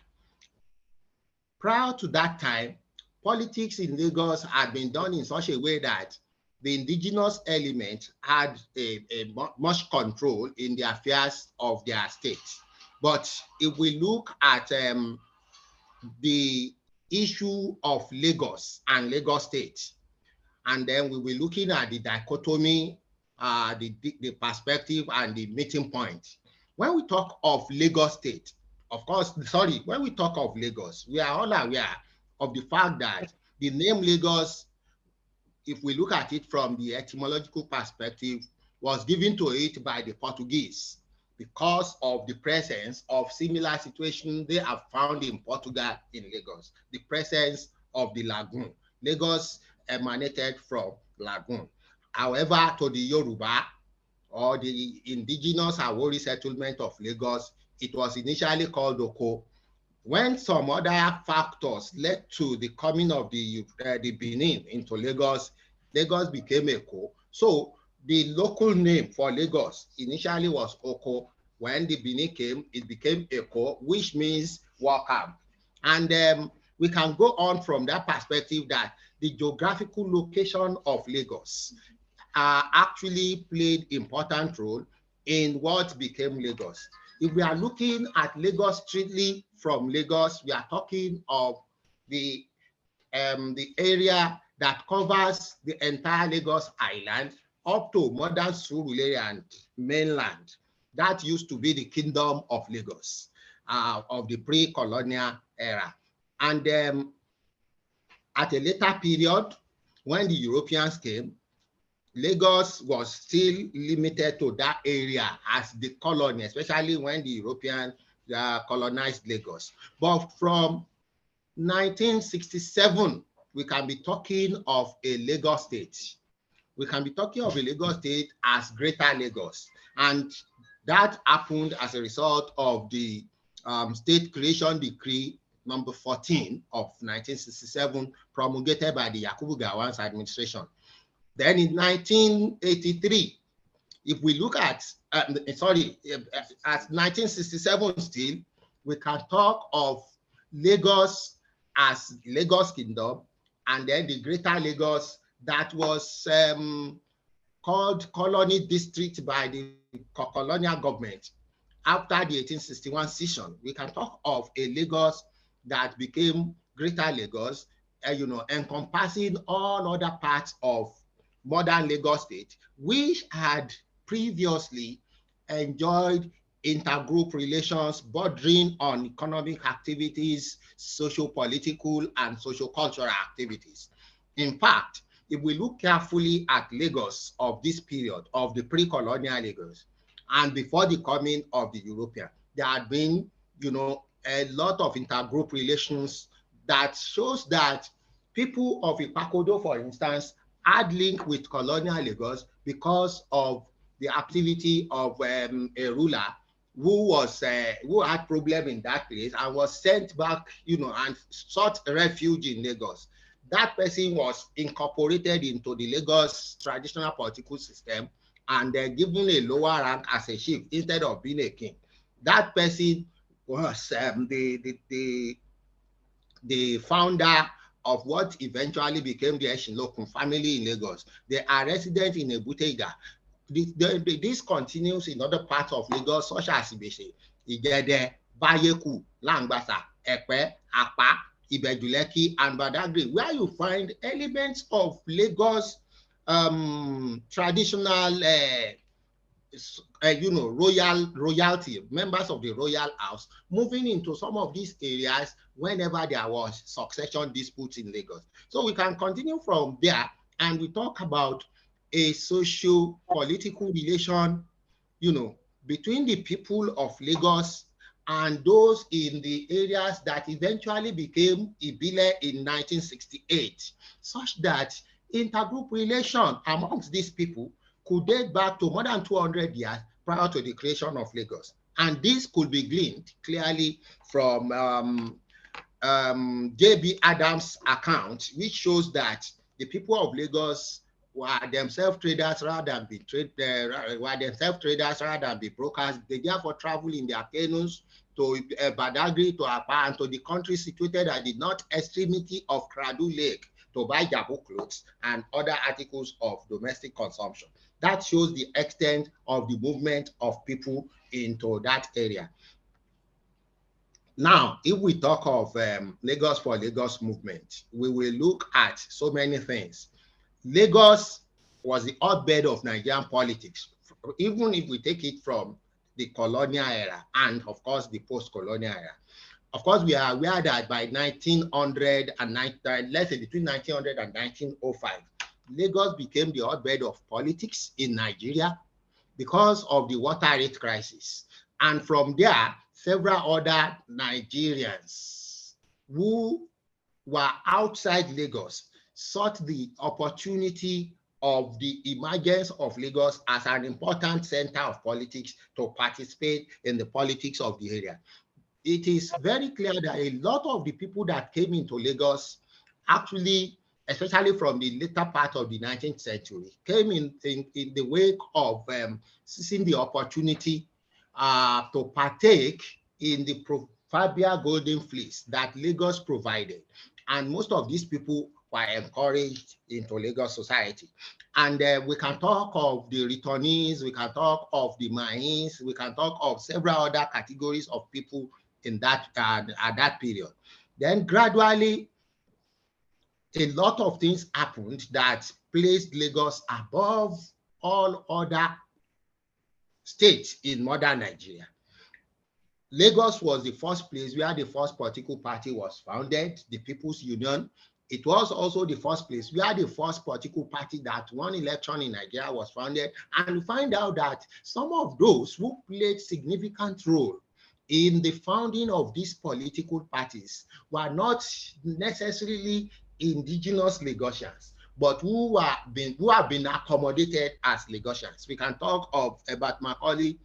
Prior to that time, politics in Lagos had been done in such a way that the indigenous element had a much control in the affairs of their states. But if we look at the issue of Lagos and Lagos State, and then we were looking at the dichotomy, the perspective and the meeting point. When we talk of Lagos State, when we talk of Lagos, we are all aware of the fact that the name Lagos, if we look at it from the etymological perspective, was given to it by the Portuguese because of the presence of similar situations they have found in Portugal in Lagos, the presence of the lagoon. Lagos emanated from lagoon. However, to the Yoruba or the indigenous Awori settlement of Lagos, it was initially called Oko, when some other factors led to the coming of the Benin into Lagos, Lagos became Eko. So the local name for Lagos initially was Oko. When the Benin came, it became Eko, which means welcome. And we can go on from that perspective that the geographical location of Lagos actually played important role in what became Lagos. If we are looking at Lagos strictly from Lagos, we are talking of the area that covers the entire Lagos Island up to modern Surulere and mainland. That used to be the Kingdom of Lagos of the pre-colonial era. And at a later period, when the Europeans came, Lagos was still limited to that area as the colony, especially when the Europeans colonized Lagos. But from 1967, we can be talking of a Lagos state. We can be talking of a Lagos state as Greater Lagos. And that happened as a result of the State Creation Decree number 14 of 1967, promulgated by the Yakubu Gowon's administration. Then in 1983, if we look at, at 1967 still, we can talk of Lagos as Lagos Kingdom, and then the Greater Lagos that was called Colony District by the colonial government after the 1861 session. We can talk of a Lagos that became Greater Lagos, encompassing all other parts of modern Lagos State, which had previously enjoyed intergroup relations bordering on economic activities, socio-political and socio-cultural activities. In fact, if we look carefully at Lagos of this period, of the pre-colonial Lagos, and before the coming of the European, there had been, a lot of intergroup relations that shows that people of Ipakodo, for instance, had link with colonial Lagos because of the activity of a ruler who had problem in that place and was sent back, and sought refuge in Lagos. That person was incorporated into the Lagos traditional political system and given a lower rank as a chief instead of being a king. That person was the founder of what eventually became the Eshinlokun family in Lagos. They are resident in Ebutega. This continues in other parts of Lagos, such as Ibese, Igede, Bayeku, Langbasa, Epe, Apa, Ibejuleki, and Badagry, where you find elements of Lagos traditional royalty, members of the royal house, moving into some of these areas whenever there was succession disputes in Lagos. So we can continue from there, and we talk about a socio-political relation, between the people of Lagos and those in the areas that eventually became Ibile in 1968, such that intergroup relation amongst these people could date back to more than 200 years prior to the creation of Lagos. And this could be gleaned clearly from J.B. Adams' account, which shows that the people of Lagos were themselves traders rather than be brokers. They therefore travel in their canoes to Badagry, to Apa, and to the country situated at the north extremity of Kradu Lake to buy Jabu clothes and other articles of domestic consumption. That shows the extent of the movement of people into that area. Now, if we talk of Lagos for Lagos movement, we will look at so many things. Lagos was the hotbed of Nigerian politics, even if we take it from the colonial era and, of course, the post-colonial era. Of course, we are aware that by 1900 and let's say between 1900 and 1905, Lagos became the hotbed of politics in Nigeria because of the water rate crisis. And from there, several other Nigerians who were outside Lagos sought the opportunity of the emergence of Lagos as an important center of politics to participate in the politics of the area. it is very clear that a lot of the people that came into Lagos actually, especially from the later part of the 19th century, came in the wake of seizing the opportunity to partake in the proverbial golden fleece that Lagos provided. And most of these people were encouraged into Lagos society. And we can talk of the returnees, we can talk of the Mahins, we can talk of several other categories of people in that at that period. Then gradually, a lot of things happened that placed Lagos above all other states in modern Nigeria. Lagos was the first place where the first political party was founded, the People's Union. It was also the first place where the first political party that won election in Nigeria was founded. And we find out that some of those who played significant role in the founding of these political parties were not necessarily indigenous Lagosians, but who have been accommodated as Lagosians. We can talk of Herbert Macaulay,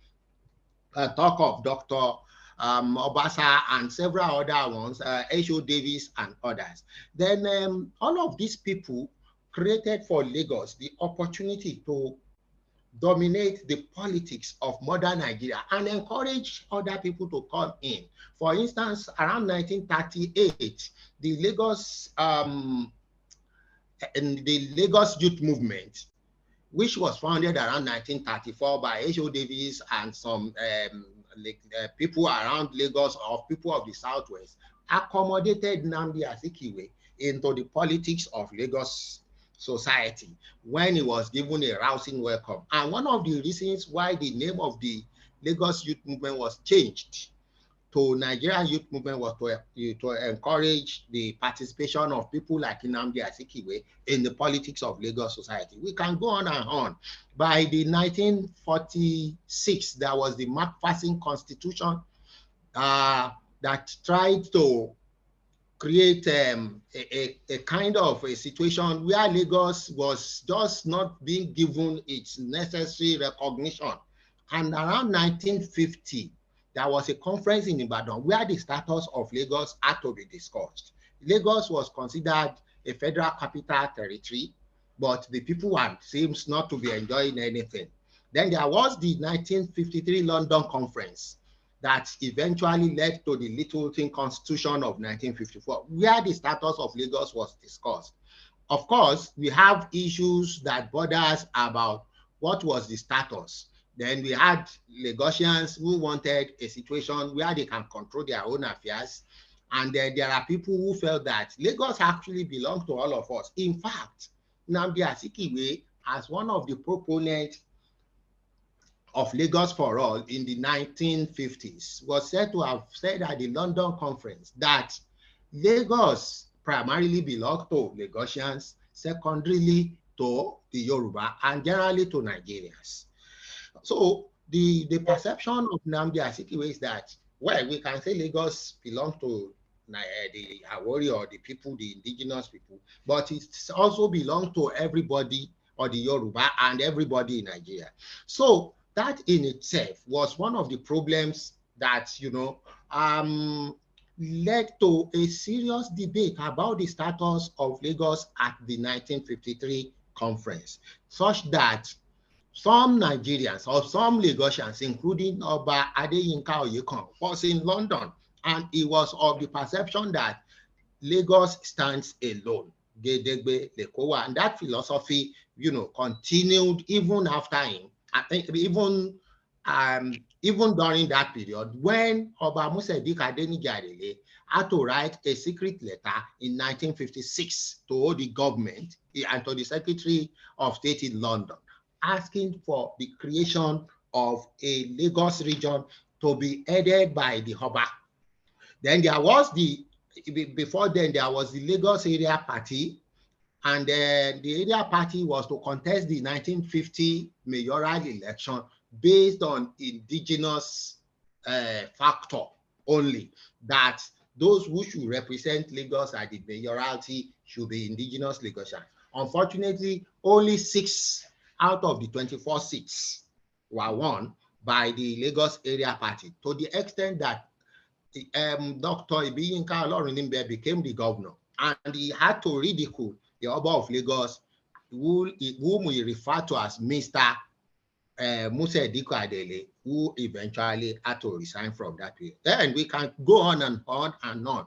talk of Dr. Obasa and several other ones, H.O. Davis and others. Then all of these people created for Lagos the opportunity to dominate the politics of modern Nigeria and encourage other people to come in. For instance, around 1938, the Lagos Youth Movement, which was founded around 1934 by H.O. Davis and some people around Lagos or people of the Southwest, accommodated Nnamdi Azikiwe into the politics of Lagos society when he was given a rousing welcome. And one of the reasons why the name of the Lagos Youth Movement was changed to Nigerian Youth Movement was to encourage the participation of people like Nnamdi Azikiwe in the politics of Lagos society. We can go on and on. By the 1946, there was the McPherson Constitution that tried to create a kind of a situation where Lagos was just not being given its necessary recognition. And around 1950, there was a conference in Ibadan where the status of Lagos had to be discussed. Lagos was considered a federal capital territory, but the people seems not to be enjoying anything. Then there was the 1953 London Conference that eventually led to the Littleton Constitution of 1954, where the status of Lagos was discussed. Of course, we have issues that bother us about what was the status. Then we had Lagosians who wanted a situation where they can control their own affairs. And then there are people who felt that Lagos actually belongs to all of us. In fact, Nnamdi Azikiwe, as one of the proponents of Lagos for All in the 1950s, was said to have said at the London Conference that Lagos primarily belonged to Lagosians, secondarily to the Yoruba, and generally to Nigerians. So the perception of Nnamdi Azikiwe is that, well, we can say Lagos belongs to the Awori or the people, the indigenous people, but it also belongs to everybody, or the Yoruba and everybody in Nigeria. So that in itself was one of the problems that, led to a serious debate about the status of Lagos at the 1953 conference, such that some Nigerians or some Lagosians, including Oba Adeyinka Oyekon, was in London, and he was of the perception that Lagos stands alone. And that philosophy, continued even after him. I think even during that period, when Oba Musedik Adeniji had to write a secret letter in 1956 to the government and to the Secretary of State in London, asking for the creation of a Lagos region to be headed by the Oba. Then there was before then there was the Lagos Area Party, and the Area Party was to contest the 1950 mayoral election based on indigenous factor only, that those who should represent Lagos at the mayoralty should be indigenous Lagosians. Unfortunately, only 6 out of the 24 seats were won by the Lagos Area Party, to the extent that Dr. Ibiyinka Olorinimbe became the governor, and he had to ridicule the Oba of Lagos, whom we refer to as Mr. Musa Diko Adele, who eventually had to resign from that way. Then we can go on and on and on.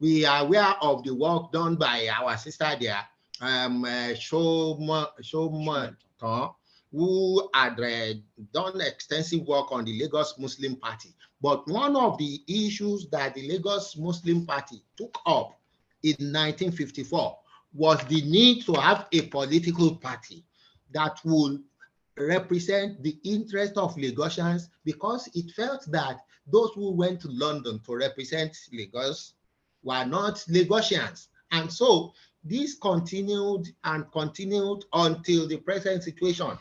We are aware of the work done by our sister there, Shoma, who had done extensive work on the Lagos Muslim Party. But one of the issues that the Lagos Muslim Party took up in 1954 was the need to have a political party that would represent the interest of Lagosians, because it felt that those who went to London to represent Lagos were not Lagosians. And so this continued and continued until the present situation.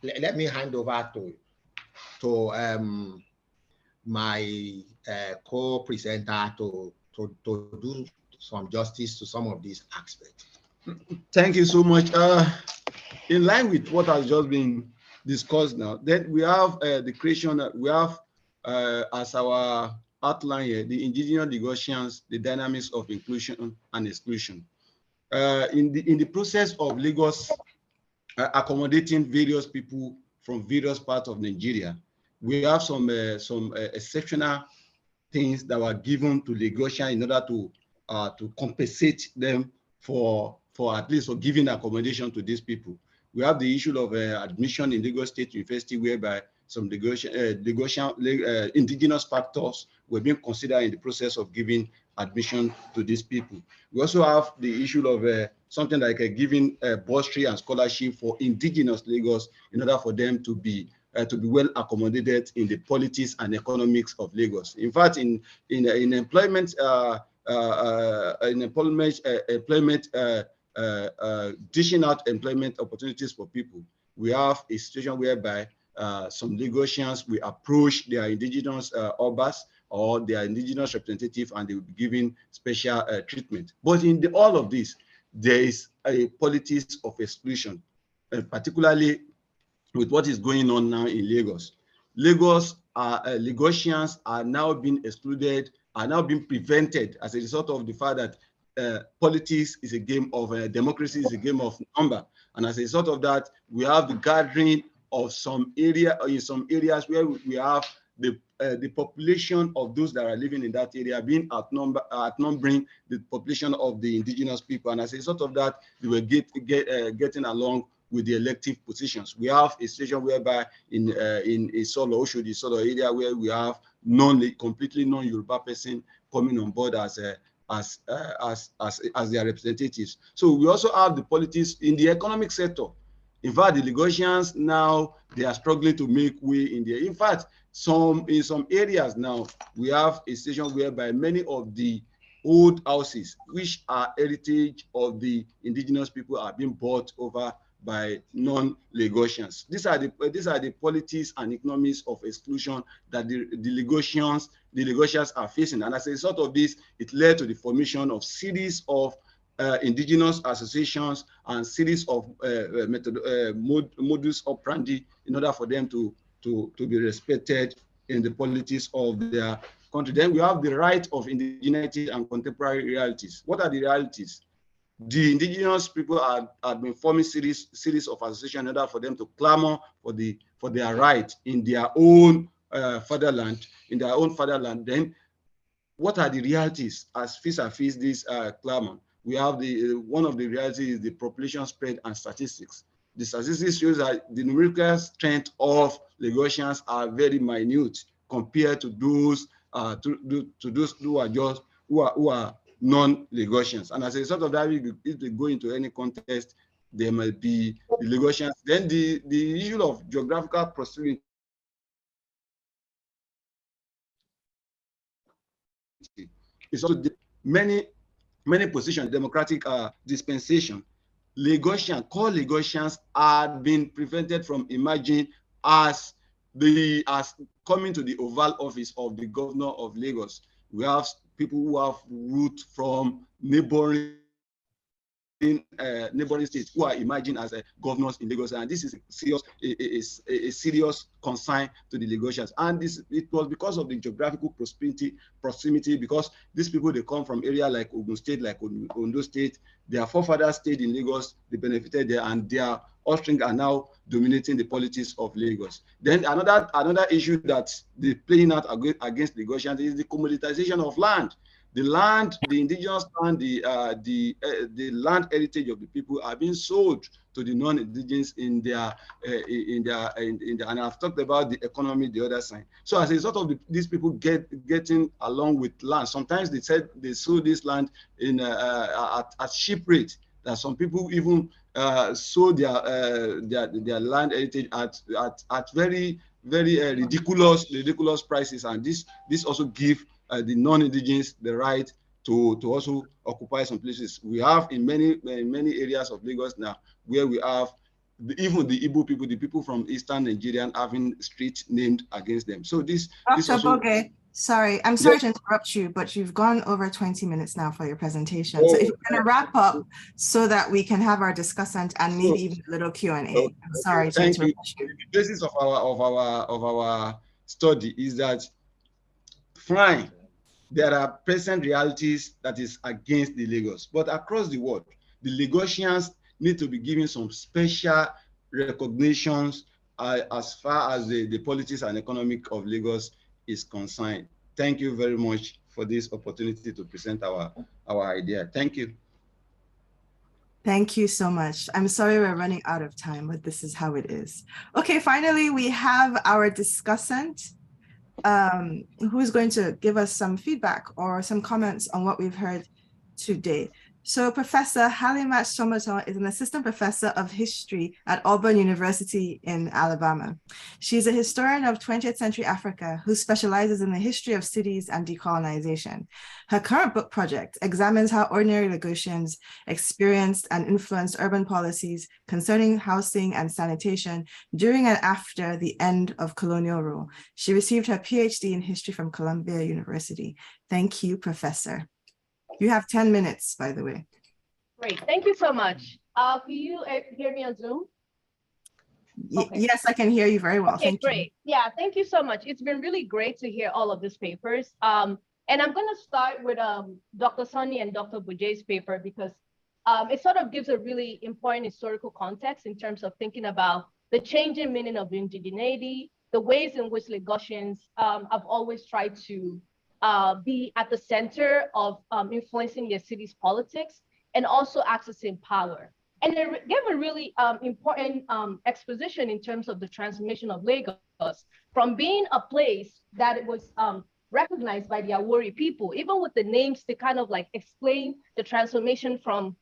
Let me hand over to my co-presenter to do some justice to some of these aspects. Thank you so much. In line with what has just been discussed now, then we have the creation, we have as our outline here, the indigenous negotiations, the dynamics of inclusion and exclusion. In the process of Lagos accommodating various people from various parts of Nigeria, we have some exceptional things that were given to Lagosians in order to compensate them for at least for giving accommodation to these people. We have the issue of admission in Lagos State University, whereby some indigenous factors were being considered in the process of giving admission to these people. We also have the issue of something like giving bursary and scholarship for indigenous Lagos in order for them to be well accommodated in the politics and economics of Lagos. In fact, in employment, dishing out employment opportunities for people, we have a situation whereby some Lagosians will approach their indigenous obas or their indigenous representative, and they will be given special treatment. But in all of this, there is a politics of exclusion, particularly with what is going on now in Lagos. Lagosians are now being excluded, are now being prevented as a result of the fact that politics is a game of democracy, is a game of number. And as a result of that, we have the gathering of some area, in some areas where we have the population of those that are living in that area being outnumbering the population of the indigenous people. And as a result of that, they were getting along with the elective positions. We have a situation whereby in a Solo area, where we have completely non-Yoruba person coming on board as their representatives. So we also have the politics in the economic sector. In fact, the Lagosians now, they are struggling to make way in there. In fact, in some areas now, we have a situation whereby many of the old houses, which are heritage of the indigenous people, are being bought over by non-Lagosians. These are the politics and economics of exclusion that the Lagosians are facing. And as a result of this, it led to the formation of series of indigenous associations and series of modus operandi in order for them to be respected in the politics of their country. Then we have the right of indigeneity and contemporary realities. What are the realities? The indigenous people have been forming series of associations in order for them to clamor for their right in their own fatherland. Then, what are the realities as vis-a-vis this clamor? We have one of the realities is the population spread and statistics. The statistics shows that the numerical strength of Lagosians are very minute compared to those who are non-Lagosians. And as a result of that, if they go into any contest, there might be the Lagosians. Then the issue of geographical proximity is also many positions, democratic dispensation. Core Lagosians are being prevented from emerging as coming to the Oval Office of the Governor of Lagos. We have people who have root from neighboring neighboring states who are emerging as governors in Lagos, and this is a serious concern to the Lagosians. And it was because of the geographical proximity, because these people, they come from area like Ogun State, like Ondo State. Their forefathers stayed in Lagos, they benefited there, and their offspring are now dominating the politics of Lagos. Then another issue that they're playing out against Lagosians is the commoditization of land. The land, the indigenous land, the land heritage of the people are being sold to the non-indigenous in their and I've talked about the economy, the other side. So as a result of these people getting along with land, sometimes they said they sold this land in at cheap rate. That some people even sold their land heritage at very ridiculous prices, and this also give the non-indigenous the right to also occupy some places. We have in many areas of Lagos now where we have even the Igbo people, the people from Eastern Nigeria, having streets named against them. So this also. Boge, sorry, I'm sorry to interrupt you, but you've gone over 20 minutes now for your presentation. So if you're going to wrap up so that we can have our discussant and maybe even a little Q&A. I'm sorry to interrupt you. The basis of our study is that fine, there are present realities that is against the Lagos, but across the world, the Lagosians need to be given some special recognitions as far as the politics and economic of Lagos is concerned. Thank you very much for this opportunity to present our idea. Thank you. Thank you so much. I'm sorry we're running out of time, but this is how it is. Okay, finally, we have our discussant who is going to give us some feedback or some comments on what we've heard today. So Professor Halimat Somoton is an assistant professor of history at Auburn University in Alabama. She's a historian of 20th century Africa who specializes in the history of cities and decolonization. Her current book project examines how ordinary Lagosians experienced and influenced urban policies concerning housing and sanitation during and after the end of colonial rule. She received her PhD in history from Columbia University. Thank you, Professor. You have 10 minutes, by the way. Great, thank you so much. Can you hear me on Zoom? Okay. Yes, I can hear you very well. Okay, thank great. you. Yeah, thank you so much. It's been really great to hear all of these papers. And I'm going to start with Dr. Sonny and Dr. Boje's paper because it sort of gives a really important historical context in terms of thinking about the changing meaning of indigeneity, the ways in which Lagosians have always tried to be at the center of influencing their city's politics and also accessing power. And it gave a really important exposition in terms of the transformation of Lagos from being a place that it was recognized by the Awori people, even with the names to kind of like explain the transformation from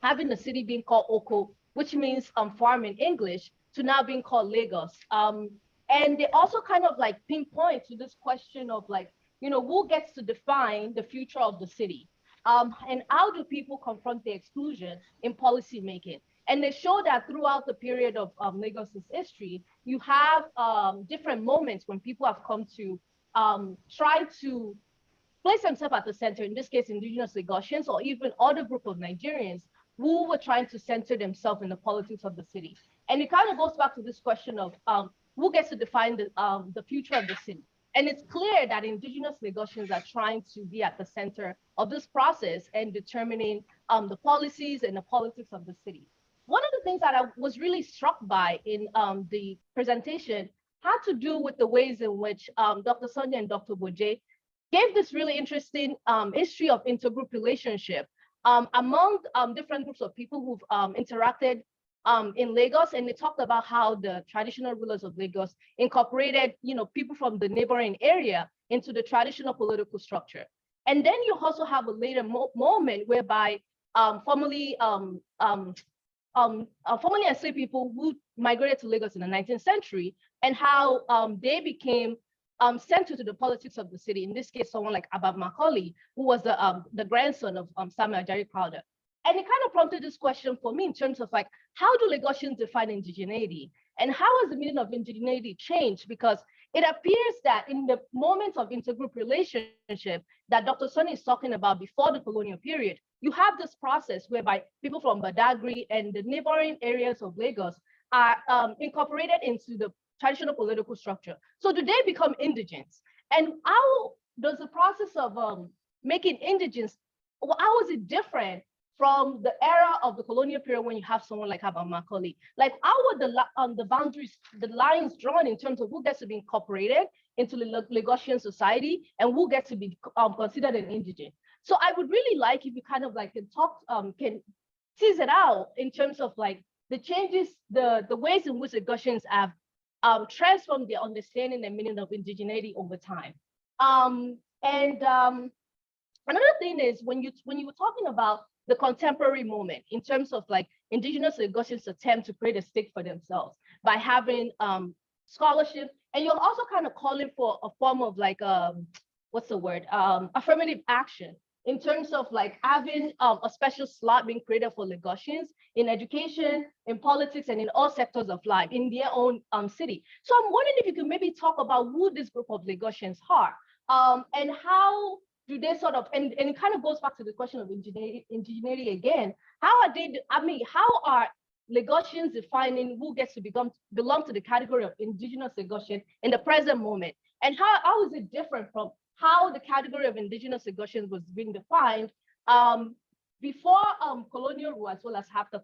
having the city being called Oko, which means farm in English, to now being called Lagos. And they also kind of like pinpoint to this question of like, you know, who gets to define the future of the city? And how do people confront the exclusion in policy making? And they show that throughout the period of Lagos's history, you have different moments when people have come to try to place themselves at the center, in this case, indigenous Lagosians, or even other group of Nigerians who were trying to center themselves in the politics of the city. And it kind of goes back to this question of who gets to define the future of the city? And it's clear that indigenous Lagosians are trying to be at the center of this process and determining the policies and the politics of the city. One of the things that I was really struck by in the presentation had to do with the ways in which Dr. Sonia and Dr. Boje gave this really interesting history of intergroup relationship among different groups of people who've interacted in Lagos, and they talked about how the traditional rulers of Lagos incorporated, you know, people from the neighboring area into the traditional political structure. And then you also have a later moment whereby formerly enslaved people who migrated to Lagos in the 19th century and how they became central to the politics of the city. In this case, someone like Abab Macaulay, who was the grandson of Samuel Ajari Crowther. And it kind of prompted this question for me in terms of like, how do Lagosians define indigeneity? And how has the meaning of indigeneity changed? Because it appears that in the moments of intergroup relationship that Dr. Sonny is talking about before the colonial period, you have this process whereby people from Badagry and the neighboring areas of Lagos are incorporated into the traditional political structure. So do they become indigents? And how does the process of making indigents, how is it different from the era of the colonial period when you have someone like Abba Macaulay? Like, how were the boundaries, the lines drawn in terms of who gets to be incorporated into the Lagosian society and who gets to be considered an indigent? So I would really like if you kind of like can talk, can tease it out in terms of like the changes, the ways in which Lagosians have transformed their understanding and meaning of indigeneity over time. Another thing is when you were talking about the contemporary moment in terms of like indigenous Lagosians' attempt to create a stake for themselves by having scholarship, and you're also kind of calling for a form of like what's the word, affirmative action in terms of like having a special slot being created for Lagosians in education, in politics, and in all sectors of life in their own city. So I'm wondering if you could maybe talk about who this group of Lagosians are, and how do they sort of, and it kind of goes back to the question of indigeneity again. How are they, I mean, how are Lagosians defining who gets to belong to the category of indigenous Lagosian in the present moment? And how is it different from how the category of indigenous Lagosians was being defined before colonial rule, as well as after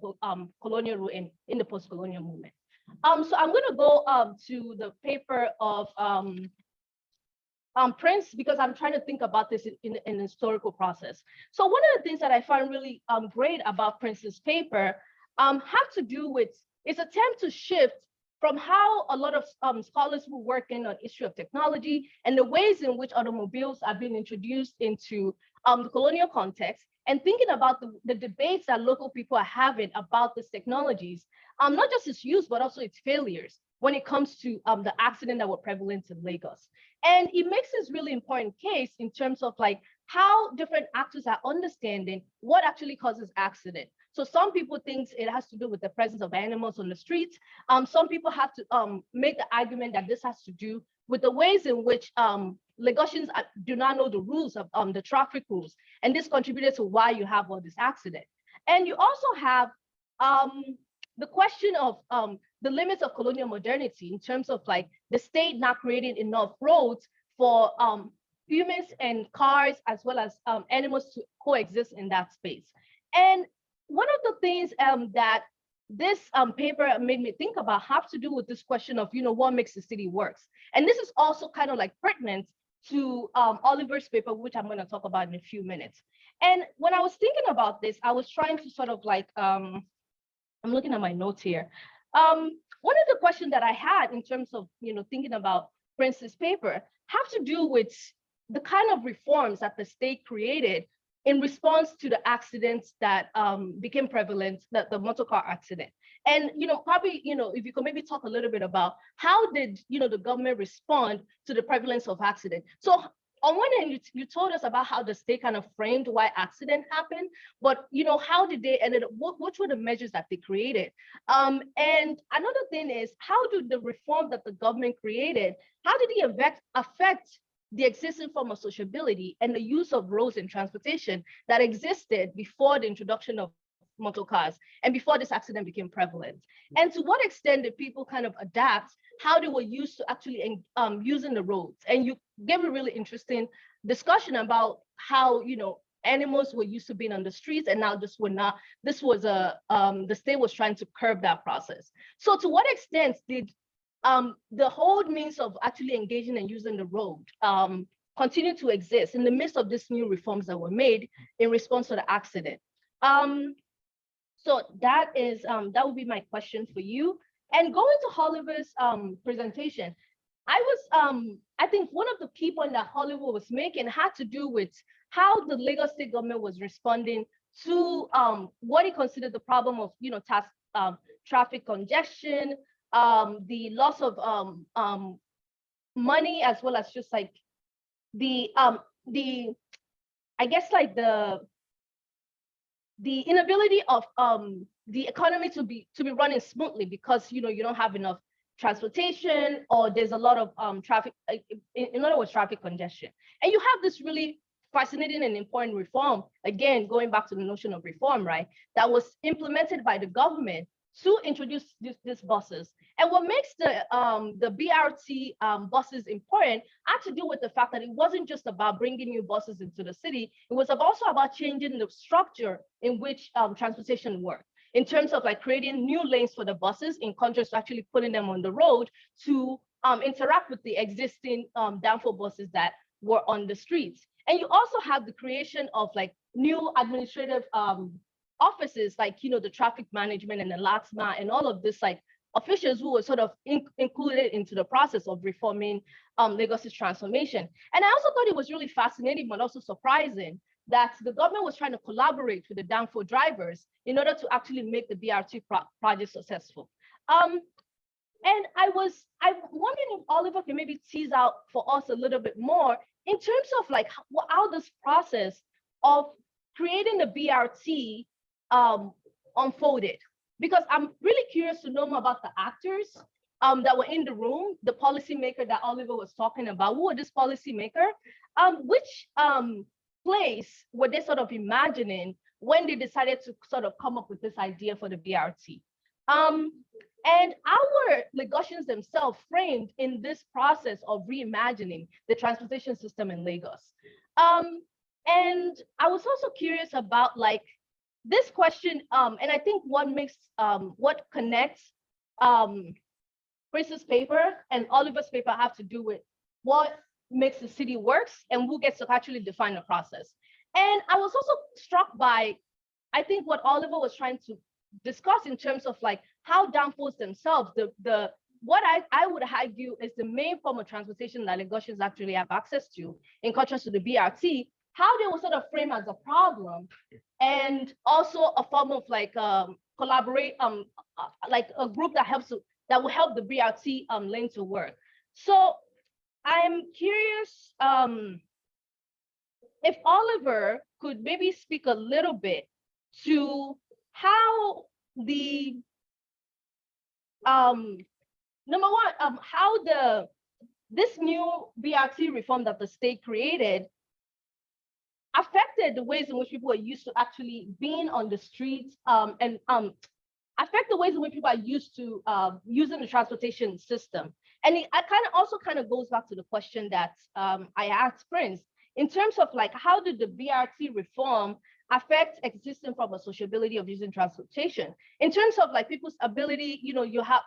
colonial rule in the post-colonial movement? So I'm going to go to the paper of Prince, because I'm trying to think about this in an historical process. So one of the things that I find really great about Prince's paper have to do with its attempt to shift from how a lot of scholars who work in on issue of technology and the ways in which automobiles are being introduced into the colonial context, and thinking about the debates that local people are having about these technologies, not just its use, but also its failures when it comes to the accidents that were prevalent in Lagos. And it makes this really important case in terms of like how different actors are understanding what actually causes accident. So some people think it has to do with the presence of animals on the streets. Some people have to make the argument that this has to do with the ways in which Lagosians do not know the rules of the traffic rules. And this contributed to why you have all this accident. And you also have the question of the limits of colonial modernity in terms of like the state not creating enough roads for humans and cars as well as animals to coexist in that space. And one of the things that this paper made me think about have to do with this question of, what makes the city works. And this is also kind of like pertinent to Oliver's paper, which I'm going to talk about in a few minutes. And when I was thinking about this, I was trying to sort of like, I'm looking at my notes here. One of the questions that I had in terms of, thinking about Prince's paper have to do with the kind of reforms that the state created in response to the accidents that became prevalent, the motor car accident. And, probably, if you could maybe talk a little bit about how did, the government respond to the prevalence of accident? So on one hand, you told us about how the state kind of framed why accident happened, but how did they ended up, what were the measures that they created? And another thing is, how do the reform that the government created, how did it affect the existing form of sociability and the use of roads and transportation that existed before the introduction of motor cars and before this accident became prevalent? And to what extent did people kind of adapt how they were used to actually using the roads? And you gave a really interesting discussion about how, animals were used to being on the streets, and now this was the state was trying to curb that process. So to what extent did the whole means of actually engaging and using the road continue to exist in the midst of these new reforms that were made in response to the accident? So that would be my question for you. And going to Oliver's presentation, I think one of the key points that Hollywood was making had to do with how the Lagos state government was responding to what he considered the problem of, traffic congestion, the loss of money, as well as just like the I guess like the inability of the economy to be running smoothly because you don't have enough transportation, or there's a lot of traffic, in other words, traffic congestion. And you have this really fascinating and important reform, again, going back to the notion of reform, right, that was implemented by the government to introduce these buses. And what makes the BRT buses important had to do with the fact that it wasn't just about bringing new buses into the city, it was also about changing the structure in which transportation worked, in terms of like creating new lanes for the buses, in contrast to actually putting them on the road to interact with the existing downfall buses that were on the streets. And you also have the creation of like new administrative offices, like, you know, the traffic management and the LATMA and all of this, like officials who were sort of included into the process of reforming Lagos's transformation. And I also thought it was really fascinating, but also surprising, that the government was trying to collaborate with the downfall drivers in order to actually make the BRT project successful. And I'm wondering if Oliver can maybe tease out for us a little bit more in terms of like how this process of creating the BRT unfolded, because I'm really curious to know more about the actors that were in the room, the policymaker that Oliver was talking about. Who were this policymaker? Which place were they sort of imagining when they decided to sort of come up with this idea for the BRT? And our Lagosians themselves framed in this process of reimagining the transportation system in Lagos. And I was also curious about like this question, and I think what connects Chris's paper and Oliver's paper have to do with what makes the city works and who gets to actually define the process. And I was also struck by, I think, what Oliver was trying to discuss in terms of like how downfalls themselves, what I would argue is the main form of transportation that Lagosians actually have access to, in contrast to the BRT, how they were sort of framed as a problem, and also a form of like collaborate, like a group that will help the BRT lane to work. So I'm curious if Oliver could maybe speak a little bit to how the number one, how this new BRT reform that the state created affected the ways in which people are used to actually being on the streets, and affect the ways in which people are used to using the transportation system. And it also goes back to the question that I asked Prince, in terms of like, how did the BRT reform affect existing form of sociability of using transportation? In terms of like people's ability, you know, you have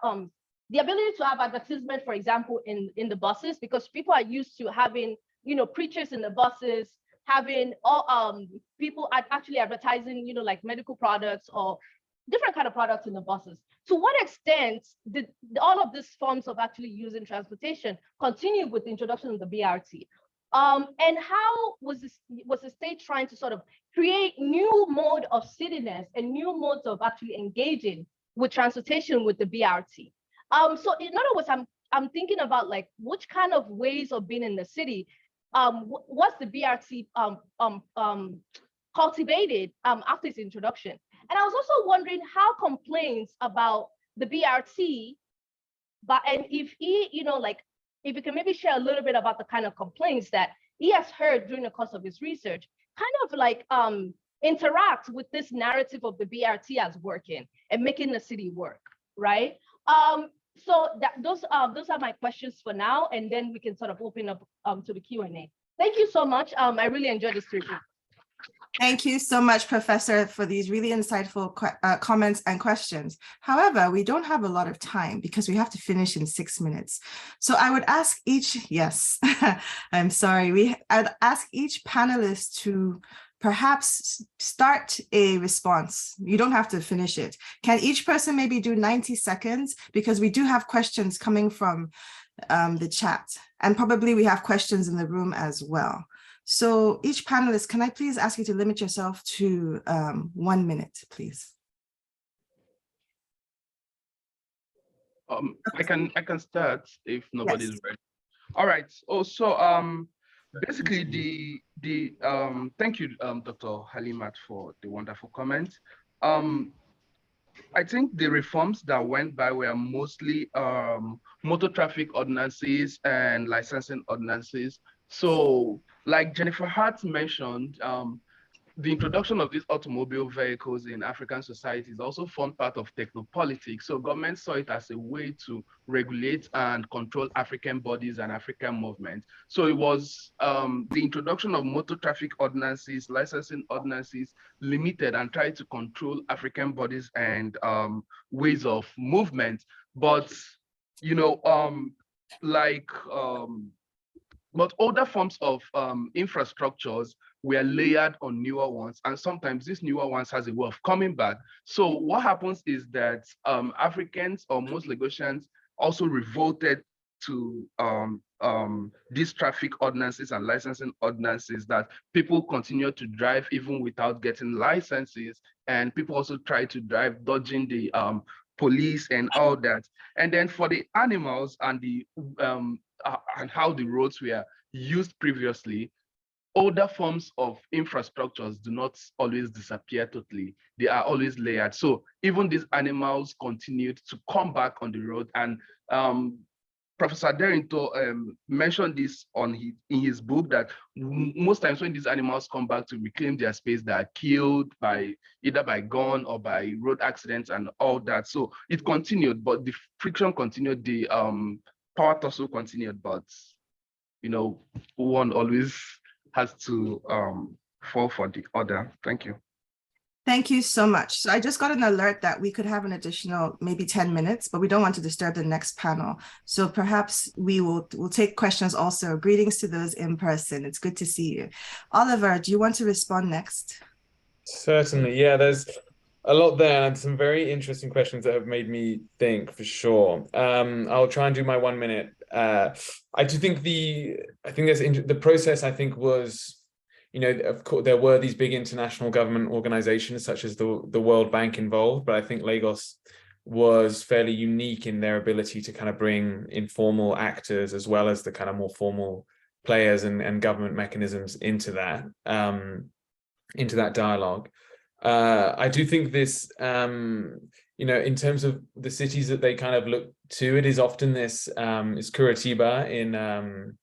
the ability to have advertisement, for example, in the buses, because people are used to having, you know, preachers in the buses, having all people actually advertising, you know, like medical products or different kind of products in the buses. To what extent did all of these forms of actually using transportation continue with the introduction of the BRT? And how was the state trying to sort of create new mode of cityness and new modes of actually engaging with transportation with the BRT? So in other words, I'm thinking about like which kind of ways of being in the city was the BRT cultivated after its introduction. And I was also wondering how complaints about the BRT, and if you know, like, if you can maybe share a little bit about the kind of complaints that he has heard during the course of his research, kind of like interact with this narrative of the BRT as working and making the city work, right? So those are my questions for now, and then we can sort of open up to the Q&A. Thank you so much. I really enjoyed this trip. Thank you so much, Professor, for these really insightful comments and questions. However, we don't have a lot of time because we have to finish in 6 minutes. So I would ask each, yes, I'm sorry, I'd ask each panelist to perhaps start a response. You don't have to finish it. Can each person maybe do 90 seconds? Because we do have questions coming from the chat, and probably we have questions in the room as well. So each panelist, can I please ask you to limit yourself to 1 minute, please? I can start if nobody's Yes. ready. All right. So basically thank you, Dr. Halimat, for the wonderful comment. I think the reforms that went by were mostly motor traffic ordinances and licensing ordinances, So, like Jennifer Hart mentioned, the introduction of these automobile vehicles in African societies also formed part of technopolitics. So government saw it as a way to regulate and control African bodies and African movement. So it was the introduction of motor traffic ordinances, licensing ordinances, limited and tried to control African bodies and ways of movement. But, you know, but older forms of infrastructures were layered on newer ones, and sometimes these newer ones has a way of coming back. So what happens is that Africans or most Lagosians also revolted to these traffic ordinances and licensing ordinances, that people continue to drive even without getting licenses, and people also try to drive dodging the police and all that. And then for the animals and the and how the roads were used previously, older forms of infrastructures do not always disappear totally. They are always layered. So even these animals continued to come back on the road. And Professor Derrington mentioned this in his book, that most times when these animals come back to reclaim their space, they are killed by either by gun or by road accidents and all that. So it continued, but the friction continued, the power tussle continued, but you know, one always has to fall for the other. Thank you. Thank you so much. So I just got an alert that we could have an additional maybe 10 minutes, but we don't want to disturb the next panel. So perhaps we'll take questions also. Greetings to those in person. It's good to see you. Oliver, do you want to respond next? Certainly, yeah, there's a lot there and some very interesting questions that have made me think for sure. I'll try and do my 1 minute. I do think the process, I think, was, you know, of course, there were these big international government organizations such as the World Bank involved, but I think Lagos was fairly unique in their ability to kind of bring informal actors as well as the kind of more formal players and government mechanisms into that dialogue. I do think this, you know, in terms of the cities that they kind of look to, it is often this, is Curitiba in,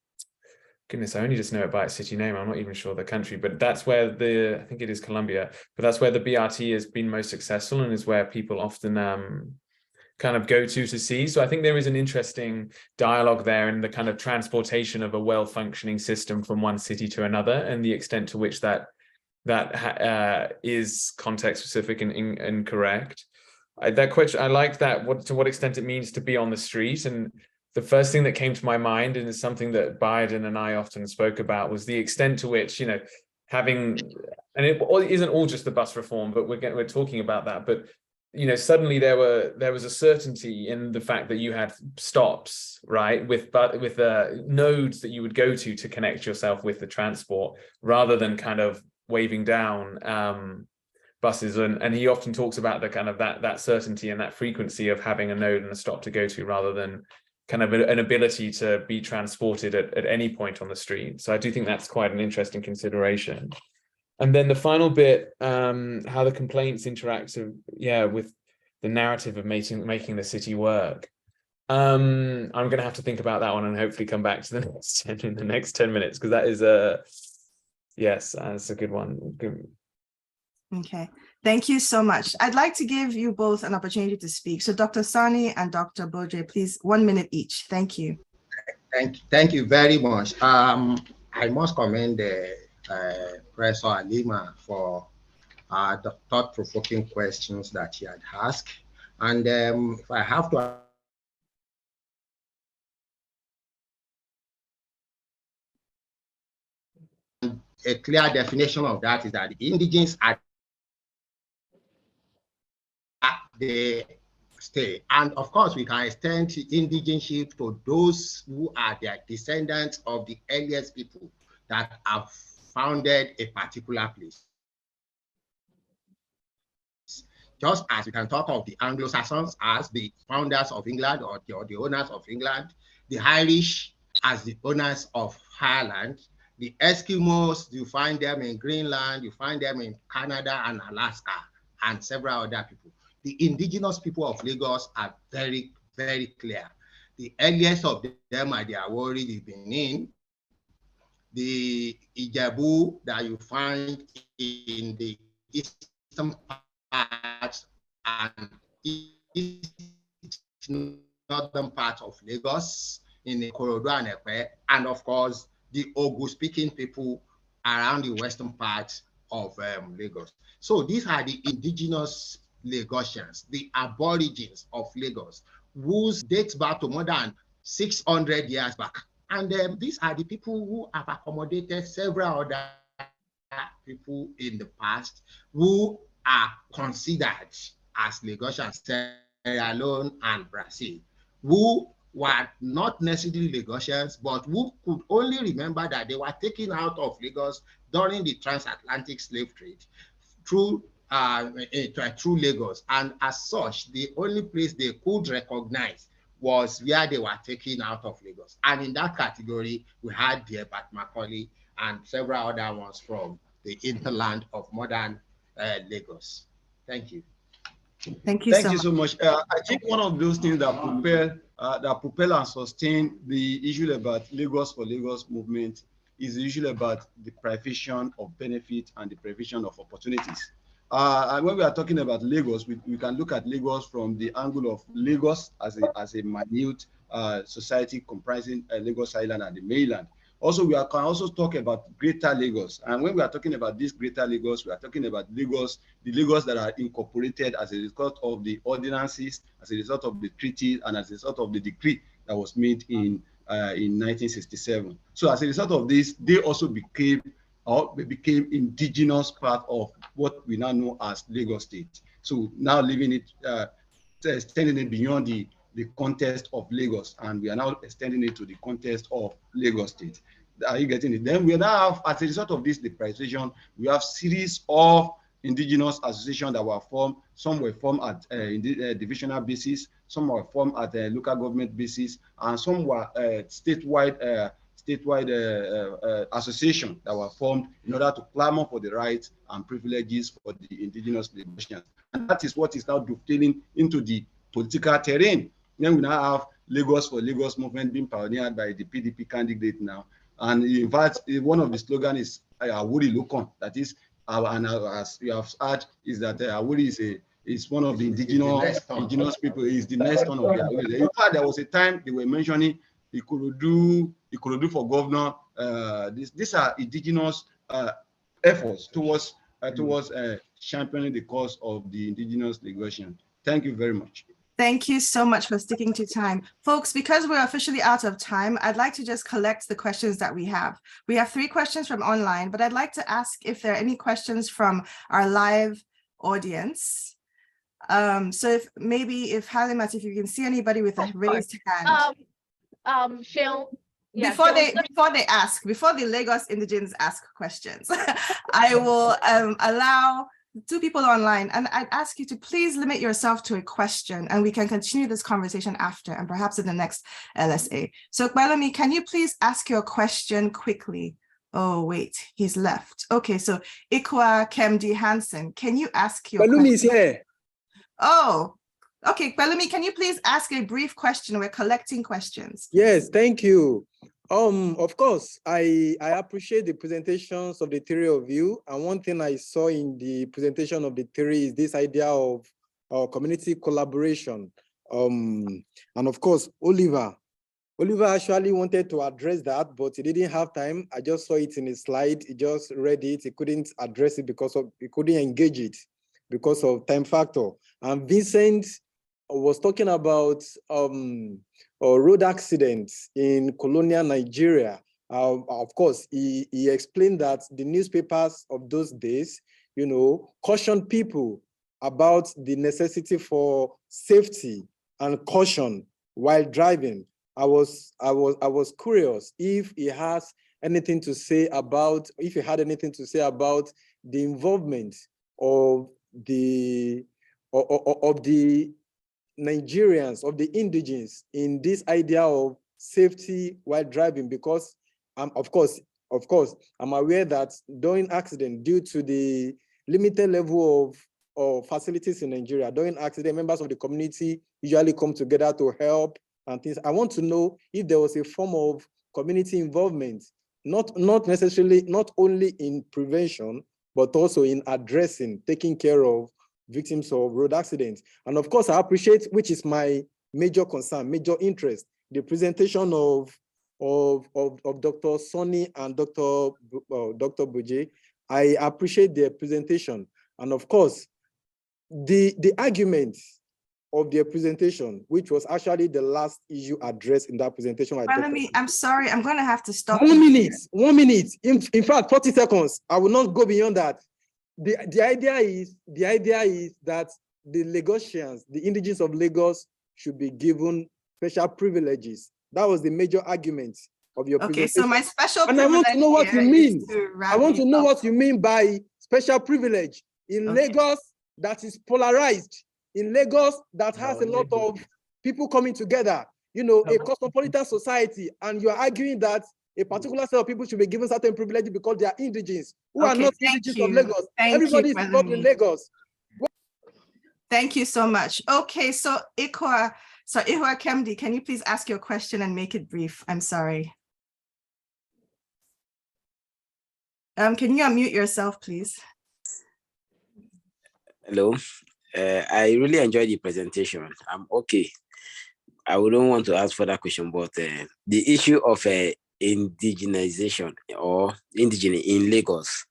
goodness, I only just know it by its city name. I'm not even sure the country, but that's where I think it is Colombia, but that's where the BRT has been most successful and is where people often kind of go to see. So I think there is an interesting dialogue there in the kind of transportation of a well-functioning system from one city to another, and the extent to which that is context specific and correct. That question, I like that, to what extent it means to be on the street. And the first thing that came to my mind, and is something that Biden and I often spoke about, was the extent to which, you know, having, and it isn't all just the bus reform, but we're talking about that, but you know, suddenly there was a certainty in the fact that you had stops, right, with nodes that you would go to connect yourself with the transport, rather than kind of waving down buses. And he often talks about the kind of that certainty and that frequency of having a node and a stop to go to, rather than kind of an ability to be transported at any point on the street. So I do think that's quite an interesting consideration. And then the final bit, how the complaints interact with the narrative of making the city work. I'm going to have to think about that one and hopefully come back to the next 10 minutes, because that is yes, that's a good one. Good. Okay, thank you so much. I'd like to give you both an opportunity to speak. So Dr. Sani and Dr. Boje, please, 1 minute each. Thank you. Thank you very much. I must commend Professor Alima for the thought-provoking questions that she had asked. And if I have to a clear definition of that is that the indigenes are the stay. And of course, we can extend indigenship to those who are the descendants of the earliest people that have founded a particular place. Just as we can talk of the Anglo-Saxons as the founders of England, or the owners of England, the Irish as the owners of Ireland, the Eskimos, you find them in Greenland, you find them in Canada and Alaska, and several other people. The indigenous people of Lagos are very, very clear. The earliest of them are the Awori, the Benin, the Ijebu that you find in the eastern parts and northern part of Lagos, in the Ikorodu and Epe, and of course, the Ogu-speaking people around the western part of Lagos. So these are the indigenous Lagosians, the aborigines of Lagos, whose dates back to more than 600 years back. And these are the people who have accommodated several other people in the past who are considered as Lagosians, Sierra Leone and Brazil, who were not necessarily Lagosians, but who could only remember that they were taken out of Lagos during the transatlantic slave trade through Lagos. And as such, the only place they could recognize was where they were taken out of Lagos. And in that category, we had the Macaulay and several other ones from the hinterland of modern Lagos. Thank you. Thank you so much. I think one of those things that propel and sustain the issue about Lagos for Lagos movement is the issue about the privation of benefit and the privation of opportunities. And when we are talking about Lagos, we can look at Lagos from the angle of Lagos as a minute society comprising Lagos Island and the mainland. Also, can also talk about Greater Lagos. And when we are talking about this Greater Lagos, we are talking about Lagos, the Lagos that are incorporated as a result of the ordinances, as a result of the treaty, and as a result of the decree that was made in 1967. So as a result of this, they also became indigenous part of what we now know as Lagos State. So now leaving it, extending it beyond the context of Lagos, and we are now extending it to the context of Lagos State. Are you getting it? Then we now have, as a result of this liberalization, we have series of indigenous associations that were formed. Some were formed at divisional basis, some were formed at local government basis, and some were statewide association that were formed in order to clamor for the rights and privileges for the indigenous Lagosians. And that is what is now dovetailing into the political terrain. Then we now have Lagos for Lagos movement being pioneered by the PDP candidate now. And in fact, one of the slogans is Awuri Lokon. That is, and as you have heard, is that Awuri is one of the indigenous people. Is the next one of the Awuri. In fact, there was a time they were mentioning Ikorodu for governor. These are indigenous efforts towards championing the cause of the indigenous Lagosian. Thank you very much. Thank you so much for sticking to time. Folks, because we're officially out of time, I'd like to just collect the questions that we have. We have 3 questions from online, but I'd like to ask if there are any questions from our live audience. So if Halimat, if you can see anybody with a raised hand. Cheryl. Yeah, before the Lagos Indigenes ask questions, I will allow 2 people online, and I'd ask you to please limit yourself to a question, and we can continue this conversation after and perhaps in the next LSA. So Kwelumi, can you please ask your question quickly? Oh, wait, he's left. Okay, so Ikwa Kemdi Hansen, can you ask your question? Is here. Oh, okay, Kwelumi, can you please ask a brief question? We're collecting questions. Yes, thank you. Of course, I appreciate the presentations of the 3 of you. And one thing I saw in the presentation of the 3 is this idea of community collaboration. And of course, Oliver actually wanted to address that, but he didn't have time. I just saw it in his slide. He just read it. He couldn't address it because he couldn't engage it because of time factor. And Vincent was talking about road accidents in colonial Nigeria. Of course, he explained that the newspapers of those days, cautioned people about the necessity for safety and caution while driving. I was curious if he has anything to say about, if he had anything to say about the involvement of the Nigerians, of the indigenes in this idea of safety while driving, because of course, I'm aware that during accident, due to the limited level of facilities in Nigeria, during accident, members of the community usually come together to help and things. I want to know if there was a form of community involvement not necessarily, not only in prevention, but also in addressing, taking care of victims of road accidents. And of course, I appreciate, which is my major concern, major interest, the presentation of Dr. Sonny and Dr. Buje. I appreciate their presentation. And of course, the argument of their presentation, which was actually the last issue addressed in that presentation. I'm sorry, I'm going to have to stop. 1 minute, 1 minute. In fact, 40 seconds. I will not go beyond that. The idea is that the Lagosians, the indigenous of Lagos, should be given special privileges. That was the major argument of your presentation. Okay, so my special and I want to know what you mean. I want to know up. what you mean by special privilege in Lagos that is polarized, in Lagos that has a lot of people coming together, you know, a cosmopolitan society, and you're arguing that a particular set of people should be given certain privileges because they are indigenous, who are not indigenous of Lagos. Everybody is involved in Lagos. Thank you so much. Okay, so Ihua Kemdi, can you please ask your question and make it brief? I'm sorry. Can you unmute yourself, please? Hello. I really enjoyed the presentation. I'm okay. I wouldn't want to ask further question, but the issue of indigenization or indigenous in Lagos,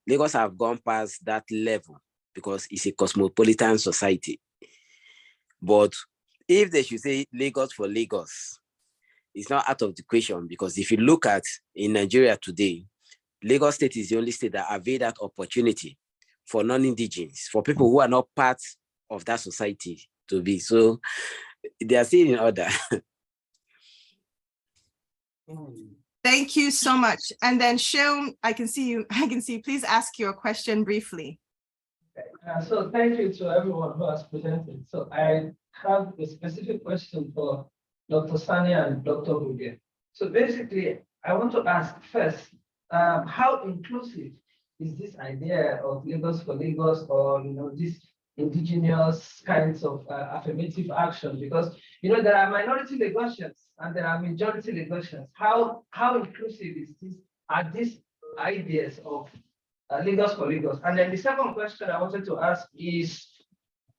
Lagos have gone past that level because it's a cosmopolitan society. But if they should say Lagos for Lagos, it's not out of the question, because if you look at in Nigeria today, Lagos State is the only state that availed that opportunity for non-indigenous, for people who are not part of that society to be. So they are still in order. Thank you so much. And then Sheung, I can see, please ask your question briefly. So thank you to everyone who has presented. So I have a specific question for Dr. Sani and Dr. Buge. So basically, I want to ask first, how inclusive is this idea of Lagos for Lagos, or this indigenous kinds of affirmative action? Because there are minority Lagosians and there are majority Lagosians. How inclusive is this? Are these ideas of Lagos for Lagos? And then the second question I wanted to ask is,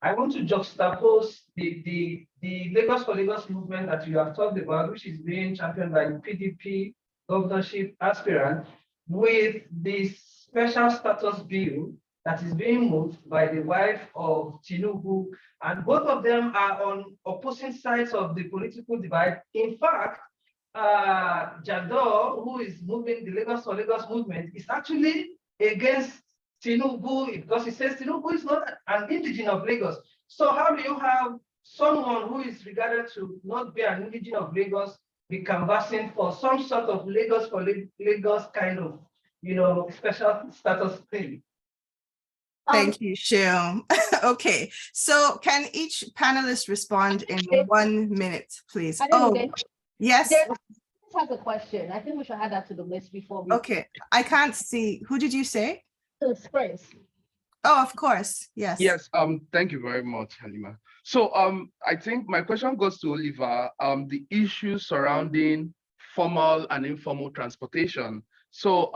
I want to juxtapose the Lagos for Lagos movement that you have talked about, which is being championed by the PDP governorship aspirant, with this special status bill that is being moved by the wife of Tinubu, and both of them are on opposing sides of the political divide. In fact, Jador, who is moving the Lagos for Lagos movement, is actually against Tinubu because he says Tinubu is not an indigenous of Lagos. So how do you have someone who is regarded to not be an indigenous of Lagos be canvassing for some sort of Lagos for Lagos kind of, special status thing? Thank you, Sheung. Okay, so can each panelist respond in 1 minute, please? Yes. Has a question. I think we should add that to the list before we. Okay, I can't see. Who did you say? Spurs. Oh, of course. Yes. Yes. Thank you very much, Halima. So I think my question goes to Oliver. The issues surrounding formal and informal transportation. So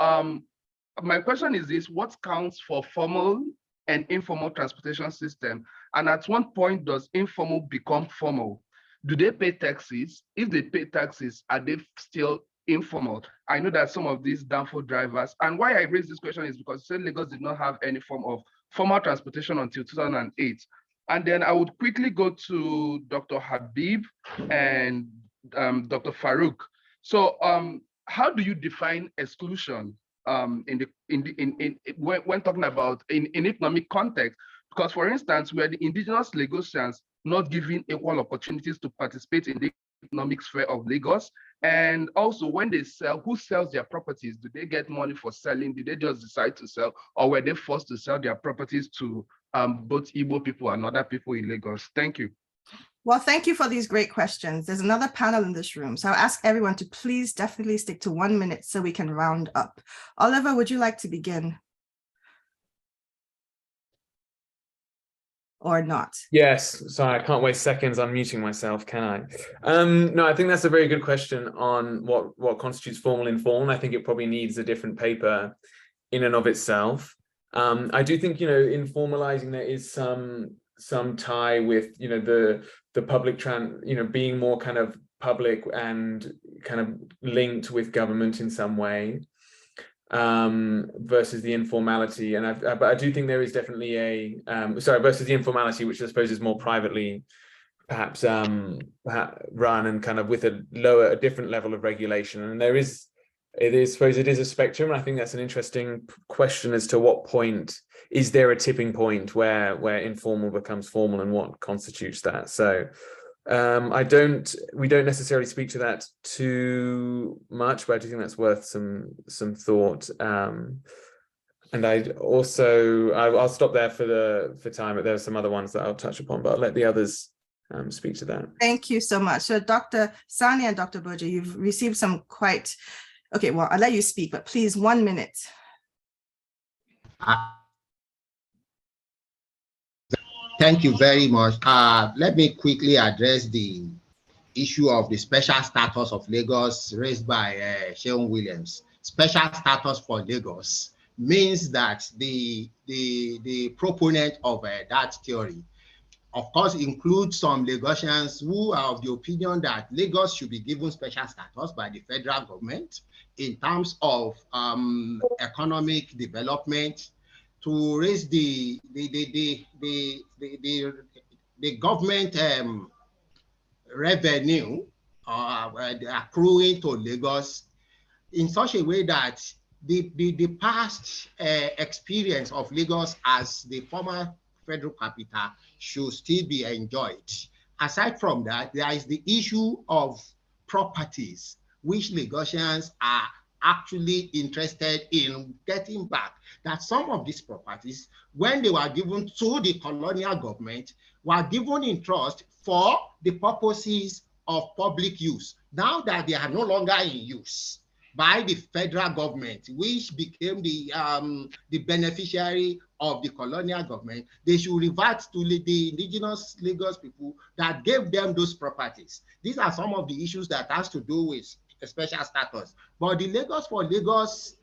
my question is this: what counts for formal and informal transportation system? And at what point does informal become formal? Do they pay taxes? If they pay taxes, are they still informal? I know that some of these downfall drivers, and why I raise this question is because Lagos did not have any form of formal transportation until 2008. And then I would quickly go to Dr. Habib and Dr. Farouk. So how do you define exclusion when talking about in economic context? Because for instance, we are the indigenous Lagosians not given equal opportunities to participate in the economic sphere of Lagos. And also when they sell, who sells their properties? Do they get money for selling? Did they just decide to sell, or were they forced to sell their properties to both Igbo people and other people in Lagos? Thank you. Well, thank you for these great questions. There's another panel in this room, so I'll ask everyone to please definitely stick to 1 minute so we can round up. Oliver, would you like to begin? or not? Yes, sorry, I can't waste seconds unmuting myself, can I? No, I think that's a very good question on what constitutes formal and informal. I think it probably needs a different paper in and of itself. I do think, you know, in formalizing there is some tie with, you know, the public being more kind of public and kind of linked with government in some way, versus the informality. And but I do think there is definitely a versus the informality, which I suppose is more privately perhaps run and kind of with a different level of regulation. And it is a spectrum. I think that's an interesting question as to what point is there a tipping point where informal becomes formal and what constitutes that. So we don't necessarily speak to that too much, but I do think that's worth some thought. And I'll stop there for time, but there are some other ones that I'll touch upon, but I'll let the others speak to that. Thank you so much. So Dr. Sani and Dr. Boje, you've received some quite, okay, well, I'll let you speak, but please 1 minute. Thank you very much. Let me quickly address the issue of the special status of Lagos raised by Sean Williams. Special status for Lagos means that the proponent of that theory, of course, includes some Lagosians who are of the opinion that Lagos should be given special status by the federal government in terms of economic development, to raise the government revenue accruing to Lagos in such a way that the past experience of Lagos as the former federal capital should still be enjoyed. Aside from that, there is the issue of properties, which Lagosians are actually interested in getting back. That some of these properties, when they were given to the colonial government, were given in trust for the purposes of public use. Now that they are no longer in use by the federal government, which became the beneficiary of the colonial government, they should revert to the indigenous Lagos people that gave them those properties. These are some of the issues that has to do with a special status. But the Lagos for Lagos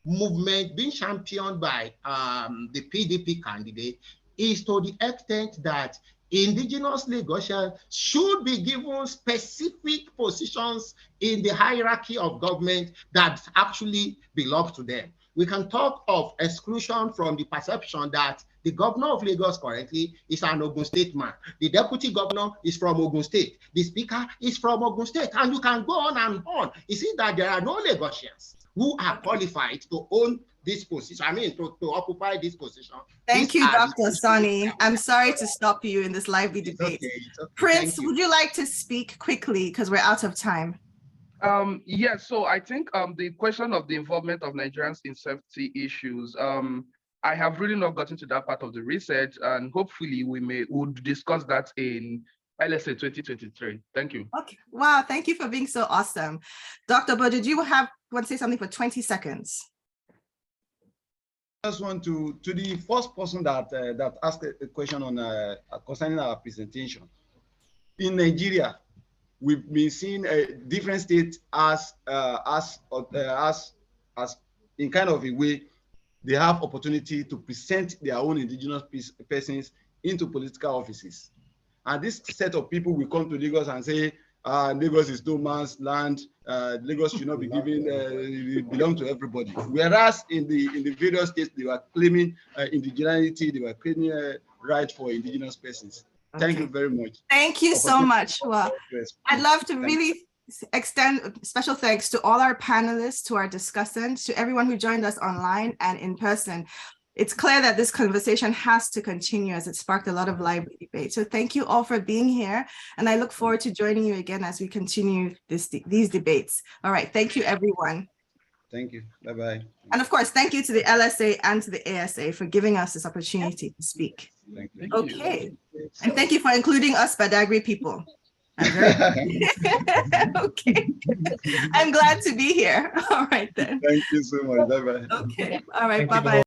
movement being championed by the PDP candidate is to the extent that indigenous Lagosians should be given specific positions in the hierarchy of government that actually belong to them. We can talk of exclusion from the perception that the governor of Lagos currently is an Ogun State man. The deputy governor is from Ogun State. The speaker is from Ogun State. And you can go on and on. You see that there are no Lagosians who are qualified to own this position, to occupy this position. Thank you, Dr. Sani. I'm sorry to stop you in this lively debate. It's okay. Prince, would you like to speak quickly because we're out of time? Yes, so I think the question of the involvement of Nigerians in safety issues, I have really not gotten to that part of the research, and hopefully we'll discuss that in LSA 2023. Thank you. Okay. Wow, thank you for being so awesome. Dr. Boje, do you want to say something for 20 seconds? I just want to the first person that asked a question on concerning our presentation. In Nigeria, we've been seeing different states as in kind of a way they have opportunity to present their own indigenous persons into political offices. And this set of people will come to Lagos and say, Lagos is no man's land. Lagos should not be given, it belongs to everybody. Whereas in the various states, they were claiming indigeneity, they were claiming right for indigenous persons. Okay. Thank you very much. Thank you so much. Well, I'd love to really extend special thanks to all our panelists, to our discussants, to everyone who joined us online and in person. It's clear that this conversation has to continue as it sparked a lot of lively debate. So thank you all for being here. And I look forward to joining you again as we continue these debates. All right, thank you, everyone. Thank you, bye-bye. And of course, thank you to the LSA and to the ASA for giving us this opportunity to speak. Thank you. Okay, and thank you for including us Badagry people. Okay, I'm glad to be here. All right then. Thank you so much, bye-bye. Okay, all right, bye-bye.